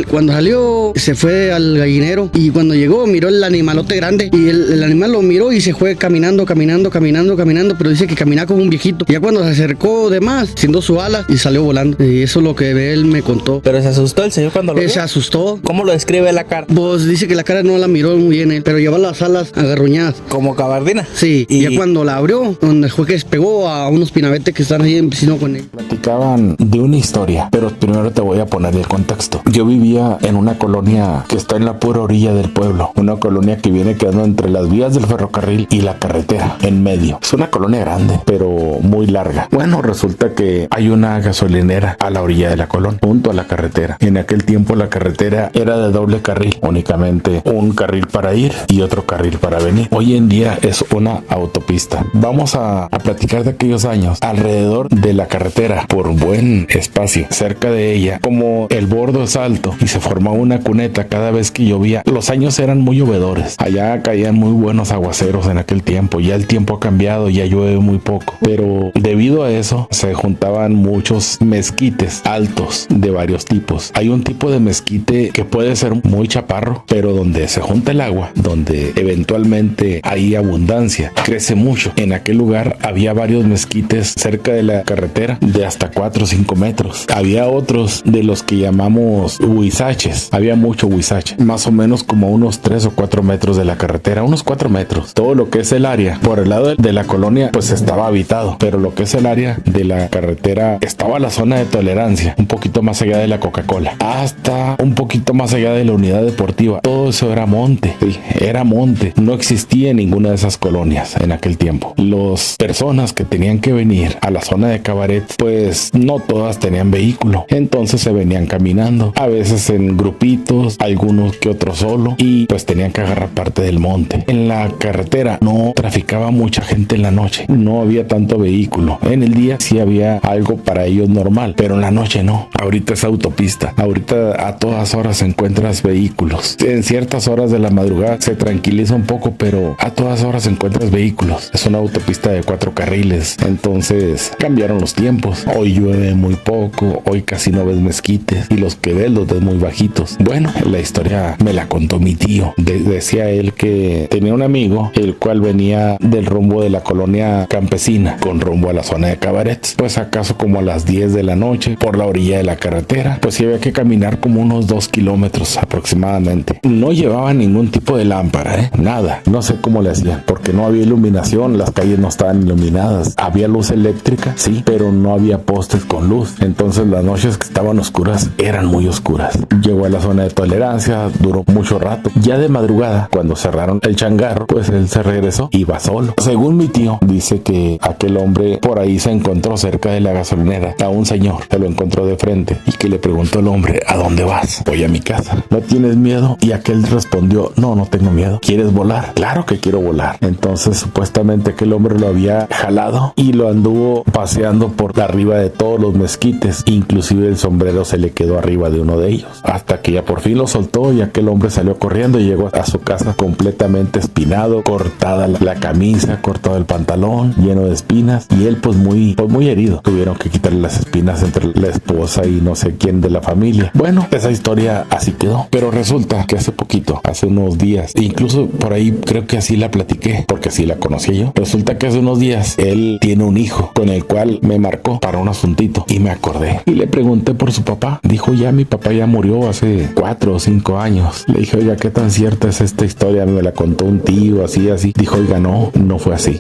cuando salió se fue al gallinero, y cuando llegó miró el animalote grande, y el animal lo miró y se fue caminando, pero dice que caminaba como un viejito. Y ya cuando se acercó de más, haciendo su ala, y salió volando. Y eso es lo que él me contó. ¿Pero se asustó el señor cuando lo vio? Se asustó. ¿Cómo lo describe la cara? Pues dice que la cara no la miró muy bien él, pero llevaba las alas agarruñadas. ¿Como gabardina? Sí, y ya cuando la abrió, donde fue que despegó a unos pinabetes que están ahí en vecino con él. Platicaban de una historia, pero primero te voy a poner el contexto. Yo vivía en una colonia que está en la pura orilla del pueblo, una colonia que viene quedando entre las vías del ferrocarril y la carretera, en medio. Es una colonia grande, pero muy larga. Bueno, resulta que hay una gasolinera a la orilla de la colonia, junto a la carretera. En aquel tiempo la carretera era de doble carril, únicamente un carril para ir y otro carril para venir. Hoy en día es una autopista. Vamos a platicar de aquellos años. Alrededor de la carretera, por buen espacio, cerca de ella, como el bordo es alto y se formaba una cuneta cada vez que llovía, los años eran muy llovedores. Allá caían muy buenos aguaceros en aquel tiempo. Ya el tiempo ha cambiado, ya llueve muy poco, pero debido a eso se juntaban muchos mezquites altos de varios tipos. Hay un tipo de mezquite que puede ser muy chaparro, pero donde se junta el agua, donde eventualmente hay abundancia, crece mucho. En aquel lugar había varios mezquites cerca de la carretera de hasta 4 o 5 metros. Había otros de los que llamamos huizaches. Había mucho huizache, más o menos como unos 3 o 4 metros de la carretera, unos 4 metros. Todo lo que es el área por el lado de la colonia pues estaba habitado, pero lo que es el área de la carretera estaba la zona de tolerancia, un poquito más allá de la Coca-Cola, hasta un poquito más allá de la unidad deportiva. Todo eso era monte, sí, era monte. No existía ninguna de esas colonias en aquel tiempo. Las personas que tenían que venir a la zona de Cabaret, pues no todas tenían vehículo, entonces se venían caminando, a veces en grupitos, algunos que otros solo, y pues tenían que agarrar parte del monte. monte. En la carretera no traficaba mucha gente en la noche, no había tanto vehículo. En el día sí había algo para ellos normal, pero en la noche no. Ahorita es autopista, ahorita a todas horas encuentras vehículos. En ciertas horas de la madrugada se tranquiliza un poco, pero a todas horas encuentras vehículos. Es una autopista de 4 carriles, entonces cambiaron los tiempos. Hoy llueve muy poco, hoy casi no ves mezquites y los que ves muy bajitos. Bueno, la historia me la contó mi tío. Decía él que tenía un amigo el cual venía del rumbo de la colonia campesina con rumbo a la zona de Cabarets. Pues acaso como a las 10 de la noche por la orilla de la carretera, pues sí había que caminar como unos 2 kilómetros aproximadamente. No llevaba ningún tipo de lámpara, nada. No sé cómo le hacían, porque no había iluminación, las calles no estaban iluminadas. Había luz eléctrica, sí, pero no había postes con luz. Entonces las noches que estaban oscuras eran muy oscuras. Llegó a la zona de Tolerancia, duró mucho rato. Ya de madrugada, cuando cerraron el changarro, pues él se regresó, iba solo. Según mi tío, dice que aquel hombre por ahí se encontró cerca de la gasolinera a un señor, se lo encontró de frente y que le preguntó al hombre: ¿a dónde vas? Voy a mi casa. ¿No tienes miedo? Y aquel respondió: no, no tengo miedo. ¿Quieres volar? Claro que quiero volar. Entonces supuestamente aquel hombre lo había jalado y lo anduvo paseando por arriba de todos los mezquites, inclusive el sombrero se le quedó arriba de uno de ellos, hasta que ya por fin lo soltó y aquel hombre salió corriendo y llegó a su casa completamente espinado, cortada la camisa, cortado el pantalón, lleno de espinas, y él pues muy herido. Tuvieron que quitarle las espinas entre la esposa y no sé quién de la familia. Bueno, esa historia así quedó, pero resulta que hace poquito, hace unos días, incluso por ahí creo que así la platiqué, porque así la conocí yo. Resulta que hace unos días él tiene un hijo con el cual me marcó para un asuntito y me acordé y le pregunté por su papá. Dijo: ya mi papá ya murió hace 4 o 5 años. Le dije: oiga, ¿qué tan cierta es esta historia? Me la contó un tío, así. Dijo: oiga, no fue así.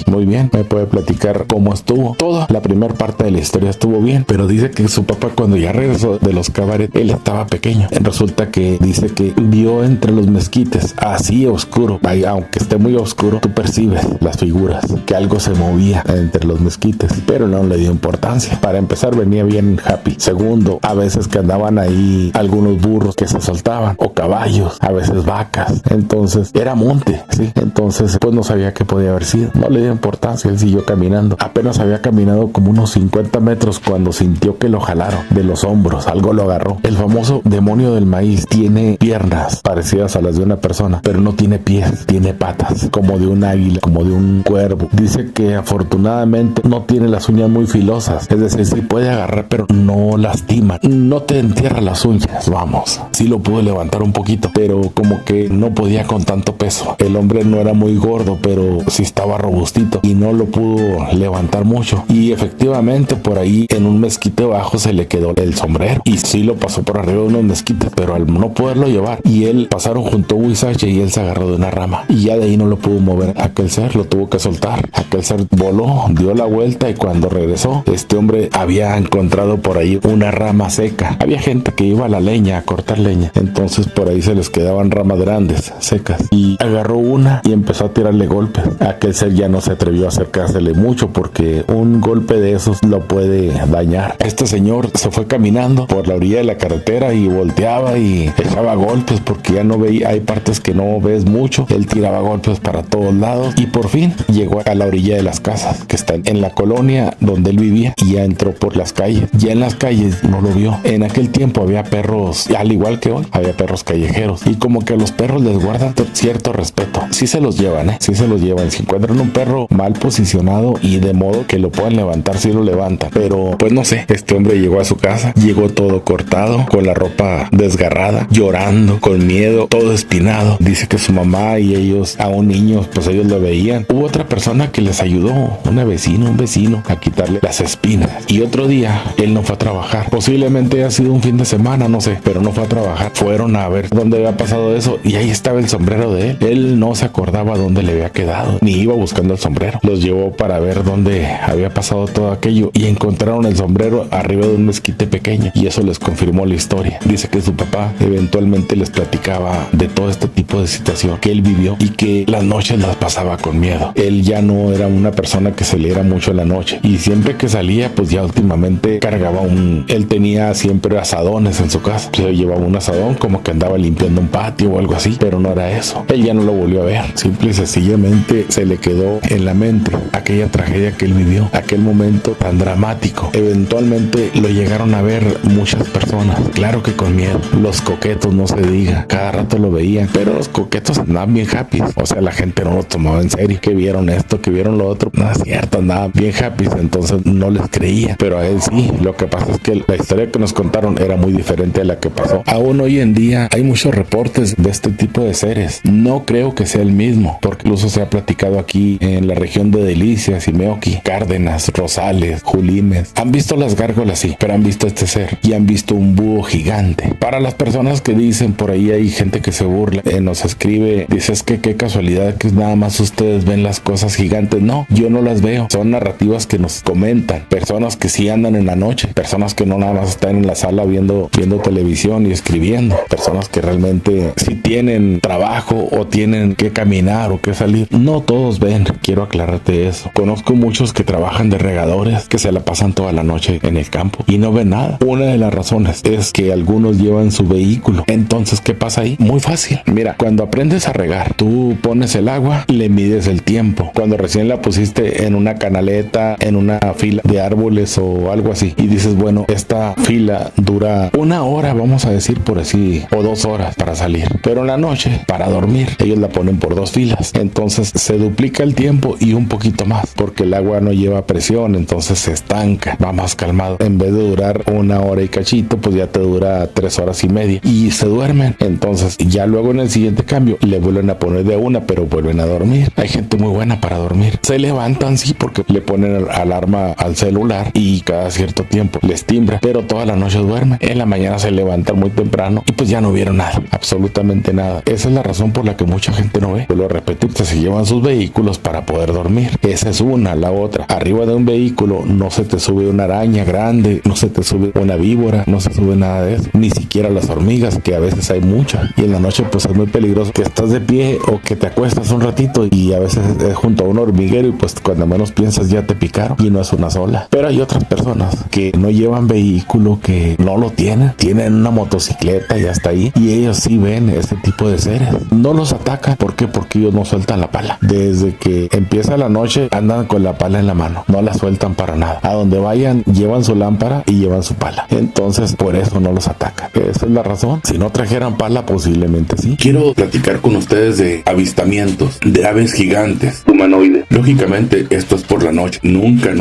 Muy bien, me puede platicar cómo estuvo. Toda la primera parte de la historia estuvo bien, pero dice que su papá, cuando ya regresó de los cabarets, él estaba pequeño. Resulta que dice que vio entre los mezquites, así oscuro, aunque esté muy oscuro, tú percibes las figuras, que algo se movía entre los mezquites, pero no le dio importancia. Para empezar, venía bien happy. Segundo, a veces que andaban ahí algunos burros que se soltaban, o caballos, a veces vacas. Entonces era monte, sí. Entonces pues no sabía qué podía haber sido. No le dio importancia, él siguió caminando. Apenas había caminado como unos 50 metros cuando sintió que lo jalaron de los hombros, algo lo agarró. El famoso demonio del maíz tiene piernas parecidas a las de una persona, pero no tiene pies, tiene patas, como de un águila, como de un cuervo. Dice que afortunadamente no tiene las uñas muy filosas, es decir, sí puede agarrar, pero no lastima, no te entierra las uñas, vamos. Sí lo pudo levantar un poquito, pero como que no podía con tanto peso. El hombre no era muy gordo, pero sí estaba robustito y no lo pudo levantar mucho. Y efectivamente por ahí en un mezquite bajo se le quedó el sombrero y sí lo pasó por arriba de unos mezquites, pero al no poderlo llevar, y él pasaron junto a Huizache y él se agarró de una rama y ya de ahí no lo pudo mover. Aquel ser lo tuvo que soltar. Aquel ser voló, dio la vuelta, y cuando regresó, este hombre había encontrado por ahí una rama seca. Había gente que iba a la leña, a cortar leña, entonces por ahí se les quedaban ramas grandes, secas, y agarró una y empezó a tirarle golpes. Aquel ser ya no se atrevió a acercársele mucho porque un golpe de esos lo puede dañar. Este señor se fue caminando por la orilla de la carretera y volteaba y echaba golpes porque ya no veía, hay partes que no ves mucho. Él tiraba golpes para todos lados y por fin llegó a la orilla de las casas que están en la colonia donde él vivía, y ya entró por las calles. Ya en las calles no lo vio. En aquel tiempo había perros, al igual que hoy, había perros callejeros, y como que a los perros les guardan cierto respeto. Sí se los llevan, sí se los llevan. Si encuentran un perro mal posicionado y de modo que lo puedan levantar, sí lo levantan. Pero pues no sé, este hombre llegó a su casa, llegó todo cortado, con la ropa desgarrada, llorando, con miedo, todo espinado. Dice que su mamá y ellos, aún niños, pues ellos lo veían. Hubo otra persona que les ayudó, un vecino, a quitarle las espinas. Y otro día, él no fue a trabajar. Posiblemente ha sido un fin de semana, no sé, pero no fue a trabajar. Fueron a ver dónde había pasado eso y ahí estaba el sombrero de él. Él no se acordaba dónde le había quedado, ni iba buscando el sombrero. Los llevó para ver dónde había pasado todo aquello y encontraron el sombrero arriba de un mezquite pequeño, y eso les confirmó la historia. Dice que su papá eventualmente les platicaba de todo este tipo de situación que él vivió y que las noches las pasaba con miedo. Él ya no era una persona que saliera mucho en la noche, y siempre que salía, pues ya últimamente cargaba él tenía siempre asadones en su casa. Se llevaba un asadón, como que andaba limpiando un patio o algo así, pero no era eso. eso. Él ya no lo volvió a ver. Simple y sencillamente se le quedó en la mente aquella tragedia que él vivió, aquel momento tan dramático. Eventualmente lo llegaron a ver muchas personas, claro que con miedo. Los coquetos, no se diga, cada rato lo veían, pero los coquetos andaban bien happy. O sea, la gente no lo tomaba en serio, que vieron esto, que vieron lo otro. No es cierto, andaban bien happy, entonces no les creía, pero a él sí. Lo que pasa es que la historia que nos contaron era muy diferente a la que pasó. Aún hoy en día hay muchos reportes de este tipo de seres. No creo que sea el mismo, porque incluso se ha platicado aquí en la región de Delicias y Meoqui, Cárdenas, Rosales, Julimes. Han visto las gárgolas, sí, pero han visto este ser y han visto un búho gigante. Para las personas que dicen, por ahí hay gente que se burla, nos escribe, dice, es que qué casualidad que nada más ustedes ven las cosas gigantes. No, yo no las veo. Son narrativas que nos comentan. Personas que sí andan en la noche, personas que no nada más están en la sala viendo televisión y escribiendo, personas que realmente sí tienen trabajo o tienen que caminar o que salir. No todos ven, quiero aclararte eso. Conozco muchos que trabajan de regadores, que se la pasan toda la noche en el campo y no ven nada. Una de las razones es que algunos llevan su vehículo. Entonces, ¿qué pasa ahí? Muy fácil. Mira, cuando aprendes a regar, tú pones el agua, le mides el tiempo. Cuando recién la pusiste en una canaleta, en una fila de árboles o algo así, y dices, bueno, esta fila dura 1 hora, vamos a decir por así, o 2 horas para salir, pero en la noche, para dormir, ellos la ponen por 2 filas. Entonces se duplica el tiempo y un poquito más, porque el agua no lleva presión, entonces se estanca, va más calmado. En vez de durar 1 hora y cachito, pues ya te dura 3 horas y media y se duermen. Entonces ya luego en el siguiente cambio le vuelven a poner de 1, pero vuelven a dormir. Hay gente muy buena para dormir. Se levantan, sí, porque le ponen alarma al celular y cada cierto tiempo les timbra, pero toda la noche duermen. En la mañana se levantan muy temprano y pues ya no vieron nada, absolutamente nada. Esa es la razón por la que mucha gente no ve. Vuelvo a repetir, se llevan sus vehículos para poder dormir. Esa es una. La otra, arriba de un vehículo no se te sube una araña grande, no se te sube una víbora, no se sube nada de eso, ni siquiera las hormigas, que a veces hay muchas, y en la noche pues es muy peligroso que estás de pie o que te acuestas un ratito y a veces es junto a un hormiguero y pues cuando menos piensas ya te picaron y no es una sola. Pero hay otras personas que no llevan vehículo, que no lo tienen una motocicleta y hasta ahí, y ellos sí ven ese tipo de seres. No los atacan. ¿Por qué? Porque ellos no sueltan la pala. Desde que empieza la noche andan con la pala en la mano, no la sueltan para nada. A donde vayan llevan su lámpara y llevan su pala. Entonces por eso no los atacan. Esa es la razón. Si no trajeran pala, posiblemente sí. Quiero platicar con ustedes de avistamientos de aves gigantes humanoides. Lógicamente esto es por la noche, nunca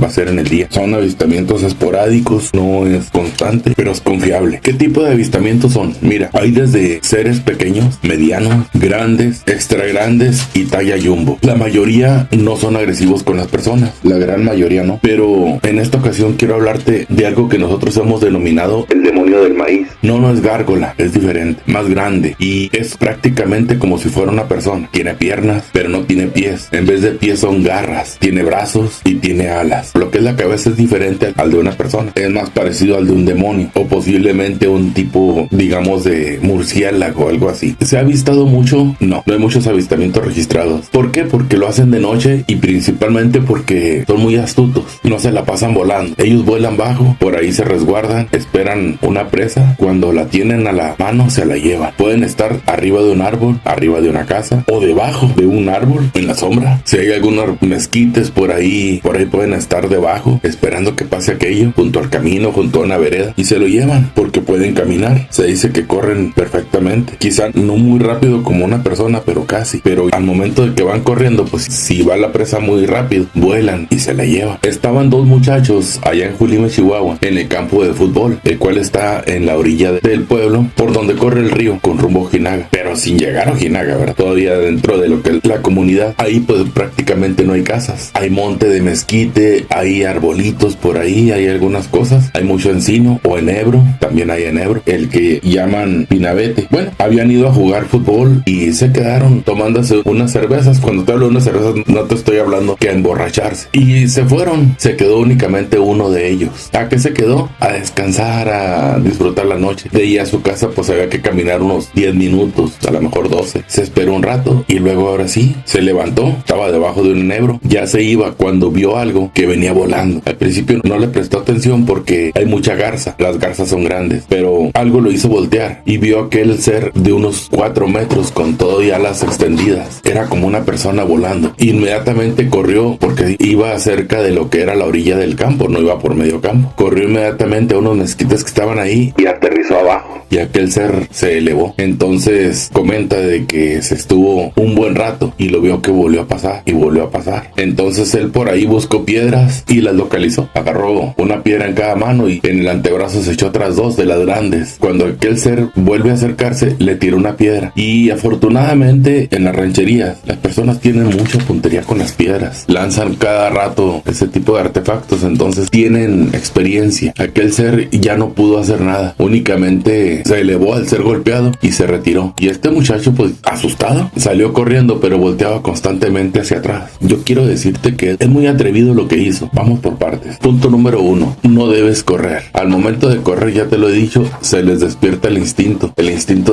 va a ser en el día. Son avistamientos esporádicos, no es constante, pero es confiable. ¿Qué tipo de avistamientos son? Mira, hay desde seres pequeños, medianos, grandes, extra grandes y talla jumbo. La mayoría no son agresivos con las personas, la gran mayoría no, pero en esta ocasión quiero hablarte de algo que nosotros hemos denominado el demonio del maíz. No es gárgola, es diferente, más grande y es prácticamente como si fuera una persona. Tiene piernas, pero no tiene pies. En vez de pies son garras, tiene brazos y tiene alas. Lo que es la cabeza es diferente al de una persona, es más parecido al de un demonio o posiblemente un tipo, digamos, de murciélago o algo así. ¿Se ha avistado mucho? No hay muchos avistamientos registrados. ¿Por qué? Porque lo hacen de noche y principalmente porque son muy astutos, no se la pasan volando. Ellos vuelan bajo, por ahí se resguardan, esperan una presa, cuando la tienen a la mano se la llevan. Pueden estar arriba de un árbol, arriba de una casa o debajo de un árbol en la sombra. Si hay algunos mezquites por ahí pueden estar debajo esperando que pase aquello, junto al camino, junto a una vereda, y se lo llevan porque pueden caminar. Se dice que corren perfectamente, quizá no muy rápido como una persona, pero casi. Pero al momento de que van corriendo, pues si va la presa muy rápido, vuelan y se la llevan. Estaban 2 muchachos allá en Julime, Chihuahua, en el campo de fútbol, el cual está en la orilla del pueblo, por donde corre el río, con rumbo a Ojinaga, pero sin llegar a Ojinaga, ¿verdad? Todavía dentro de lo que es la comunidad. Ahí pues prácticamente no hay casas, hay monte de mezquite, hay arbolitos por ahí, hay algunas cosas, hay mucho encino o enebro, también hay enebro, el que llaman pinabete. Bueno, habían ido a jugar fútbol y se quedaron tomándose unas cervezas. Cuando te hablo de unas cervezas, no te estoy hablando que a emborracharse. Y se fueron, se quedó únicamente uno de ellos. ¿A qué se quedó? A descansar, a disfrutar la noche. De ahí a su casa pues había que caminar unos 10 minutos, a lo mejor 12. Se esperó un rato y luego ahora sí, se levantó, estaba debajo de un enebro, ya se iba cuando vio algo que venía volando. Al principio no le prestó atención porque hay mucha garza, las garzas son grandes, pero algo lo hizo voltear y vio aquel ser de unos 4 4 metros con todo y alas extendidas. Era como una persona volando. Inmediatamente corrió porque iba cerca de lo que era la orilla del campo, no iba por medio campo. Corrió inmediatamente a unos mezquites que estaban ahí y aterrizó abajo. Y aquel ser se elevó. Entonces comenta de que se estuvo un buen rato y lo vio que volvió a pasar y volvió a pasar. Entonces él por ahí buscó piedras y las localizó. Agarró una piedra en cada mano y en el antebrazo se echó otras 2 de las grandes. Cuando aquel ser vuelve a acercarse, le tiró una piedra. Y afortunadamente en las rancherías las personas tienen mucha puntería con las piedras. Lanzan cada rato ese tipo de artefactos, entonces tienen experiencia. Aquel ser ya no pudo hacer nada, únicamente se elevó al ser golpeado y se retiró. Y este muchacho, pues asustado, salió corriendo, pero volteaba constantemente hacia atrás. Yo quiero decirte que es muy atrevido lo que hizo. Vamos por partes. Punto número 1, no debes correr. Al momento de correr, ya te lo he dicho, se les despierta el instinto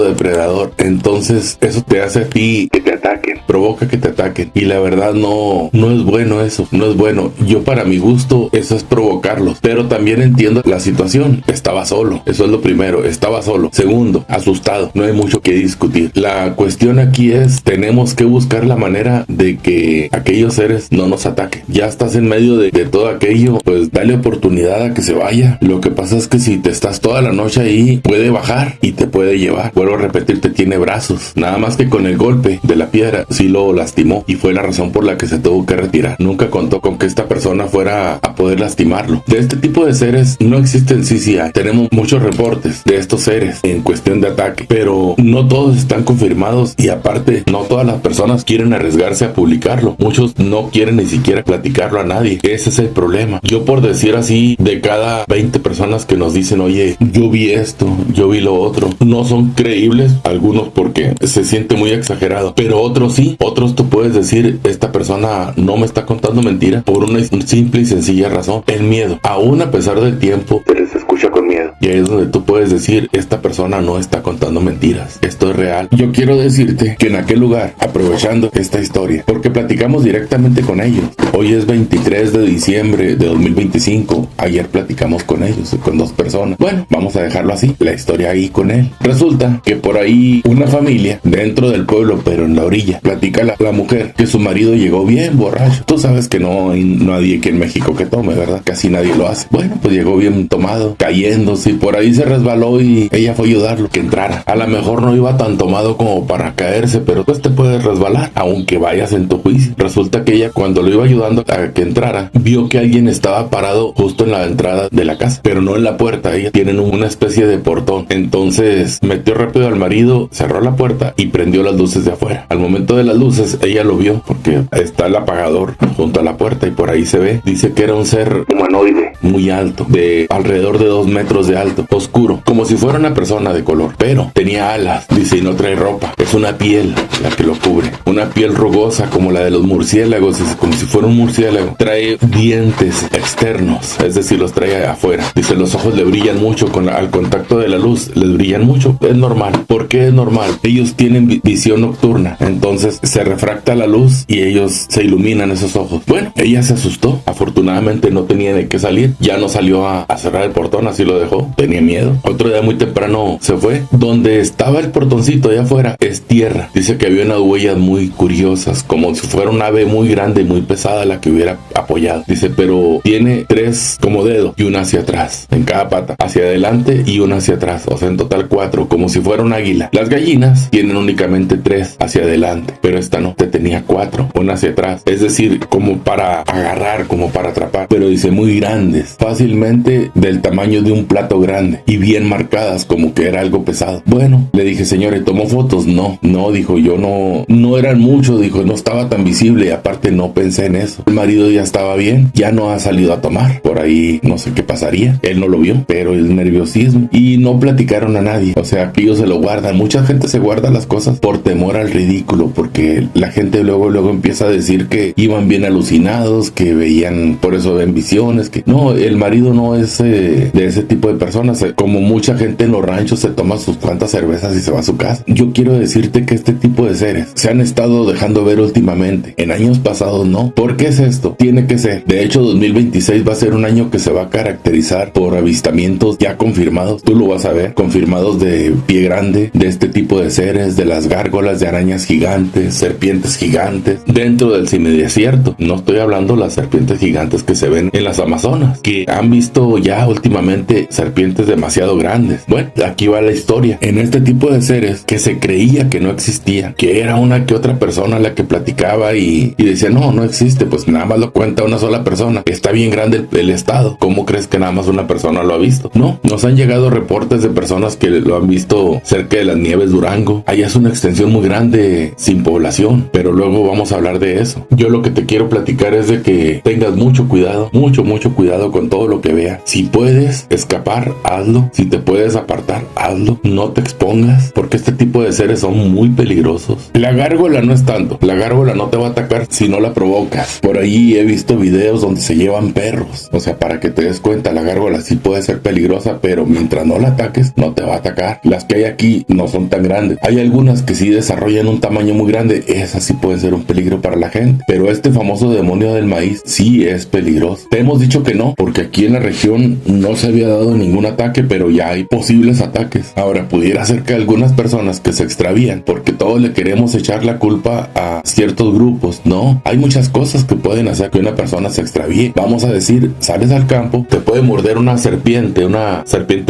depredador. Entonces eso te hace a ti que te ataquen, provoca que te ataquen, y la verdad no es bueno eso, no es bueno. Yo, para mi gusto, eso es provocarlos, pero también entiendo la situación. Estaba solo, eso es lo primero, estaba solo. Segundo, asustado, no hay mucho que discutir. La cuestión aquí es, tenemos que buscar la manera de que aquellos seres no nos ataquen. Ya estás en medio de todo aquello, pues dale oportunidad a que se vaya. Lo que pasa es que si te estás toda la noche ahí, puede bajar y te puede llevar. Vuelvo a repetirte, tiene brazos, nada más que con el golpe de la piedra sí lo lastimó, y fue la razón por la que se tuvo que retirar. Nunca contó con que esta persona fuera a poder lastimarlo. De este tipo de seres no existen CCI. Tenemos muchos reportes de estos seres en cuestión de ataque, pero no todos están confirmados, y aparte no todas las personas quieren arriesgarse a publicarlo. Muchos no quieren ni siquiera platicarlo a nadie. Ese es el problema. Yo, por decir así, de cada 20 personas que nos dicen, oye, yo vi esto, yo vi lo otro, no son creíbles algunos porque se siente muy exagerado, pero otros sí. Otros tú puedes decir, esta persona no me está contando mentira, por una simple y sencilla razón: el miedo. Aún a pesar del tiempo, se les escucha con miedo, y ahí es donde tú puedes decir, esta persona no está contando mentiras, esto es real. Yo quiero decirte que en aquel lugar, aprovechando esta historia, porque platicamos directamente con ellos, hoy es 23 de diciembre de 2025, ayer platicamos con ellos, con 2 personas. Bueno, vamos a dejarlo así, la historia ahí con él. Resulta que por ahí una familia dentro del pueblo, pero en la orilla, platica la mujer que su marido llegó bien borracho. Tú sabes que no hay nadie aquí en México que tome, ¿verdad? Casi nadie lo hace. Bueno, pues llegó bien tomado, cayéndose, y por ahí se resbaló y ella fue a ayudarlo que entrara. A lo mejor no iba tan tomado como para caerse, pero pues te puedes resbalar, aunque vayas en tu juicio. Resulta que ella, cuando lo iba ayudando a que entrara, vio que alguien estaba parado justo en la entrada de la casa, pero no en la puerta. Ellas tienen una especie de portón. Entonces metió rápido al marido, cerró la puerta y prendió las luces de afuera. Al momento de las luces, ella lo vio porque está el apagador junto a la puerta y por ahí se ve. Dice que era un ser humanoide muy alto, de alrededor de 2 metros de alto, oscuro, como si fuera una persona de color, pero tenía alas. Dice, y no trae ropa, es una piel la que lo cubre, una piel rugosa como la de los murciélagos, es como si fuera un murciélago. Trae dientes externos, es decir, los trae afuera. Dice, los ojos le brillan mucho, al contacto de la luz les brillan mucho. Es normal. ¿Por qué es normal? Ellos tienen visión nocturna, entonces se refracta la luz y ellos se iluminan esos ojos. Bueno, ella se asustó. Afortunadamente no tenía de qué salir, ya no salió a cerrar el portón, así lo dejó, tenía miedo. Otro día muy temprano se fue. Donde estaba el portoncito allá afuera es tierra. Dice que había unas huellas muy curiosas, como si fuera un ave muy grande y muy pesada la que hubiera apoyado. Dice, pero tiene 3 como dedos y una hacia atrás, en cada pata, hacia adelante y una hacia atrás, o sea, en total 4, como si fuera un águila. Las gallinas tienen únicamente 3 hacia adelante, pero esta no, te tenía 4, una hacia atrás, es decir, como para agarrar, como para atrapar, pero dice muy grandes, fácilmente del tamaño de un plato grande y bien marcadas, como que era algo pesado. Bueno, le dije, señores, ¿tomó fotos? No, dijo, yo no eran muchos, dijo, no estaba tan visible, y aparte no pensé en eso. El marido ya estaba bien, ya no ha salido a tomar, por ahí no sé qué pasaría, él no lo vio, pero el nerviosismo, y no platicaron a nadie, o sea, que ellos se lo guardan. Mucha gente se guarda las cosas por temor al ridículo, porque la gente luego empieza a decir que iban bien alucinados, que veían, por eso ven visiones, que no, el marido no es de de ese tipo de personas. Como mucha gente en los ranchos se toma sus cuantas cervezas y se va a su casa. Yo quiero decirte que este tipo de seres se han estado dejando ver últimamente. En años pasados no. ¿Por qué es esto? Tiene que ser. De hecho, 2026 va a ser un año que se va a caracterizar por avistamientos ya confirmados. Tú lo vas a ver. Confirmados de pie grande, de este tipo de seres, de las gárgolas, de arañas gigantes, serpientes gigantes, dentro del semidesierto. No estoy hablando de las serpientes gigantes que se ven en las Amazonas, que han visto ya últimamente serpientes demasiado grandes. Bueno, aquí va la historia. En este tipo de seres que se creía que no existían, que era una que otra persona la que platicaba y decía, no existe, pues nada más lo cuenta una sola persona. Está bien grande el estado. ¿Cómo crees que nada más una persona lo ha visto? No, nos han llegado reportes de personas que lo han visto cerca de las Nieves Durango. Allá es una extensión muy grande sin población, pero luego vamos a hablar de eso. Yo lo que te quiero platicar es de que tengas mucho cuidado, mucho cuidado con todo lo que veas. Si puedes escapar, hazlo. Si te puedes apartar, hazlo. No te expongas, porque este tipo de seres son muy peligrosos. La gárgola no es tanto. La gárgola no te va a atacar si no la provocas. Por ahí he visto videos donde se llevan perros. O sea, para que te des cuenta, la gárgola sí puede ser peligrosa, pero mientras no la ataques, no te va a atacar. Las que hay aquí no son tan grandes. Hay algunas que sí desarrollan un tamaño muy grande. Esas sí pueden ser un peligro para la gente. Pero este famoso demonio del maíz sí es peligroso. Te hemos dicho que no, porque aquí en la región no se había dado ningún ataque, pero ya hay posibles ataques. Ahora, pudiera ser que algunas personas que se extravían, porque todos le queremos echar la culpa a ciertos grupos. No, hay muchas cosas que pueden hacer que una persona se extravíe. Vamos a decir, sales al campo, te puede morder una serpiente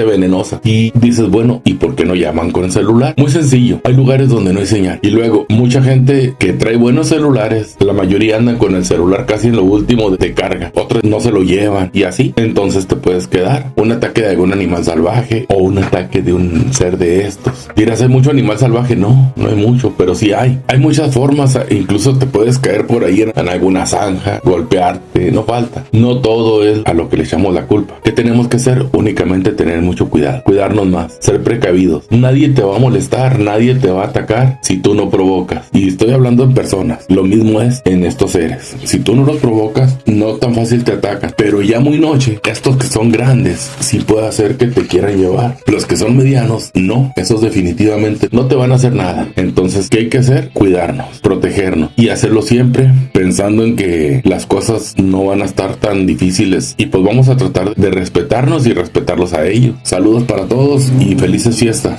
venenosa, y dices, bueno, ¿y por qué no llaman con el celular? Muy sencillo, hay lugares donde no hay señal. Y luego, mucha gente que trae buenos celulares, la mayoría andan con el celular casi en lo último de carga, otros no se lo llevan, y así, entonces te puedes quedar. Un ataque de algún animal salvaje, o un ataque de un ser de estos. ¿Dirás, hay mucho animal salvaje? No hay mucho, pero sí hay muchas formas. Incluso te puedes caer por ahí en alguna zanja, golpearte, no falta. No todo es a lo que le echamos la culpa. ¿Qué tenemos que hacer? Únicamente tener mucho cuidado, cuidarnos más, ser precavidos. Nadie te va a molestar, nadie te va a atacar si tú no provocas. Y estoy hablando en personas. Lo mismo es en estos seres. Si tú no los provocas, no tan fácil te atacan. Pero ya muy noche, estos que son grandes, sí puede hacer que te quieran llevar. Los que son medianos, no. Esos definitivamente no te van a hacer nada. Entonces, ¿qué hay que hacer? Cuidarnos, protegernos y hacerlo siempre pensando en que las cosas no van a estar tan difíciles, y pues vamos a tratar de respetarnos y respetarlos a ellos. Saludos para todos y felices fiestas.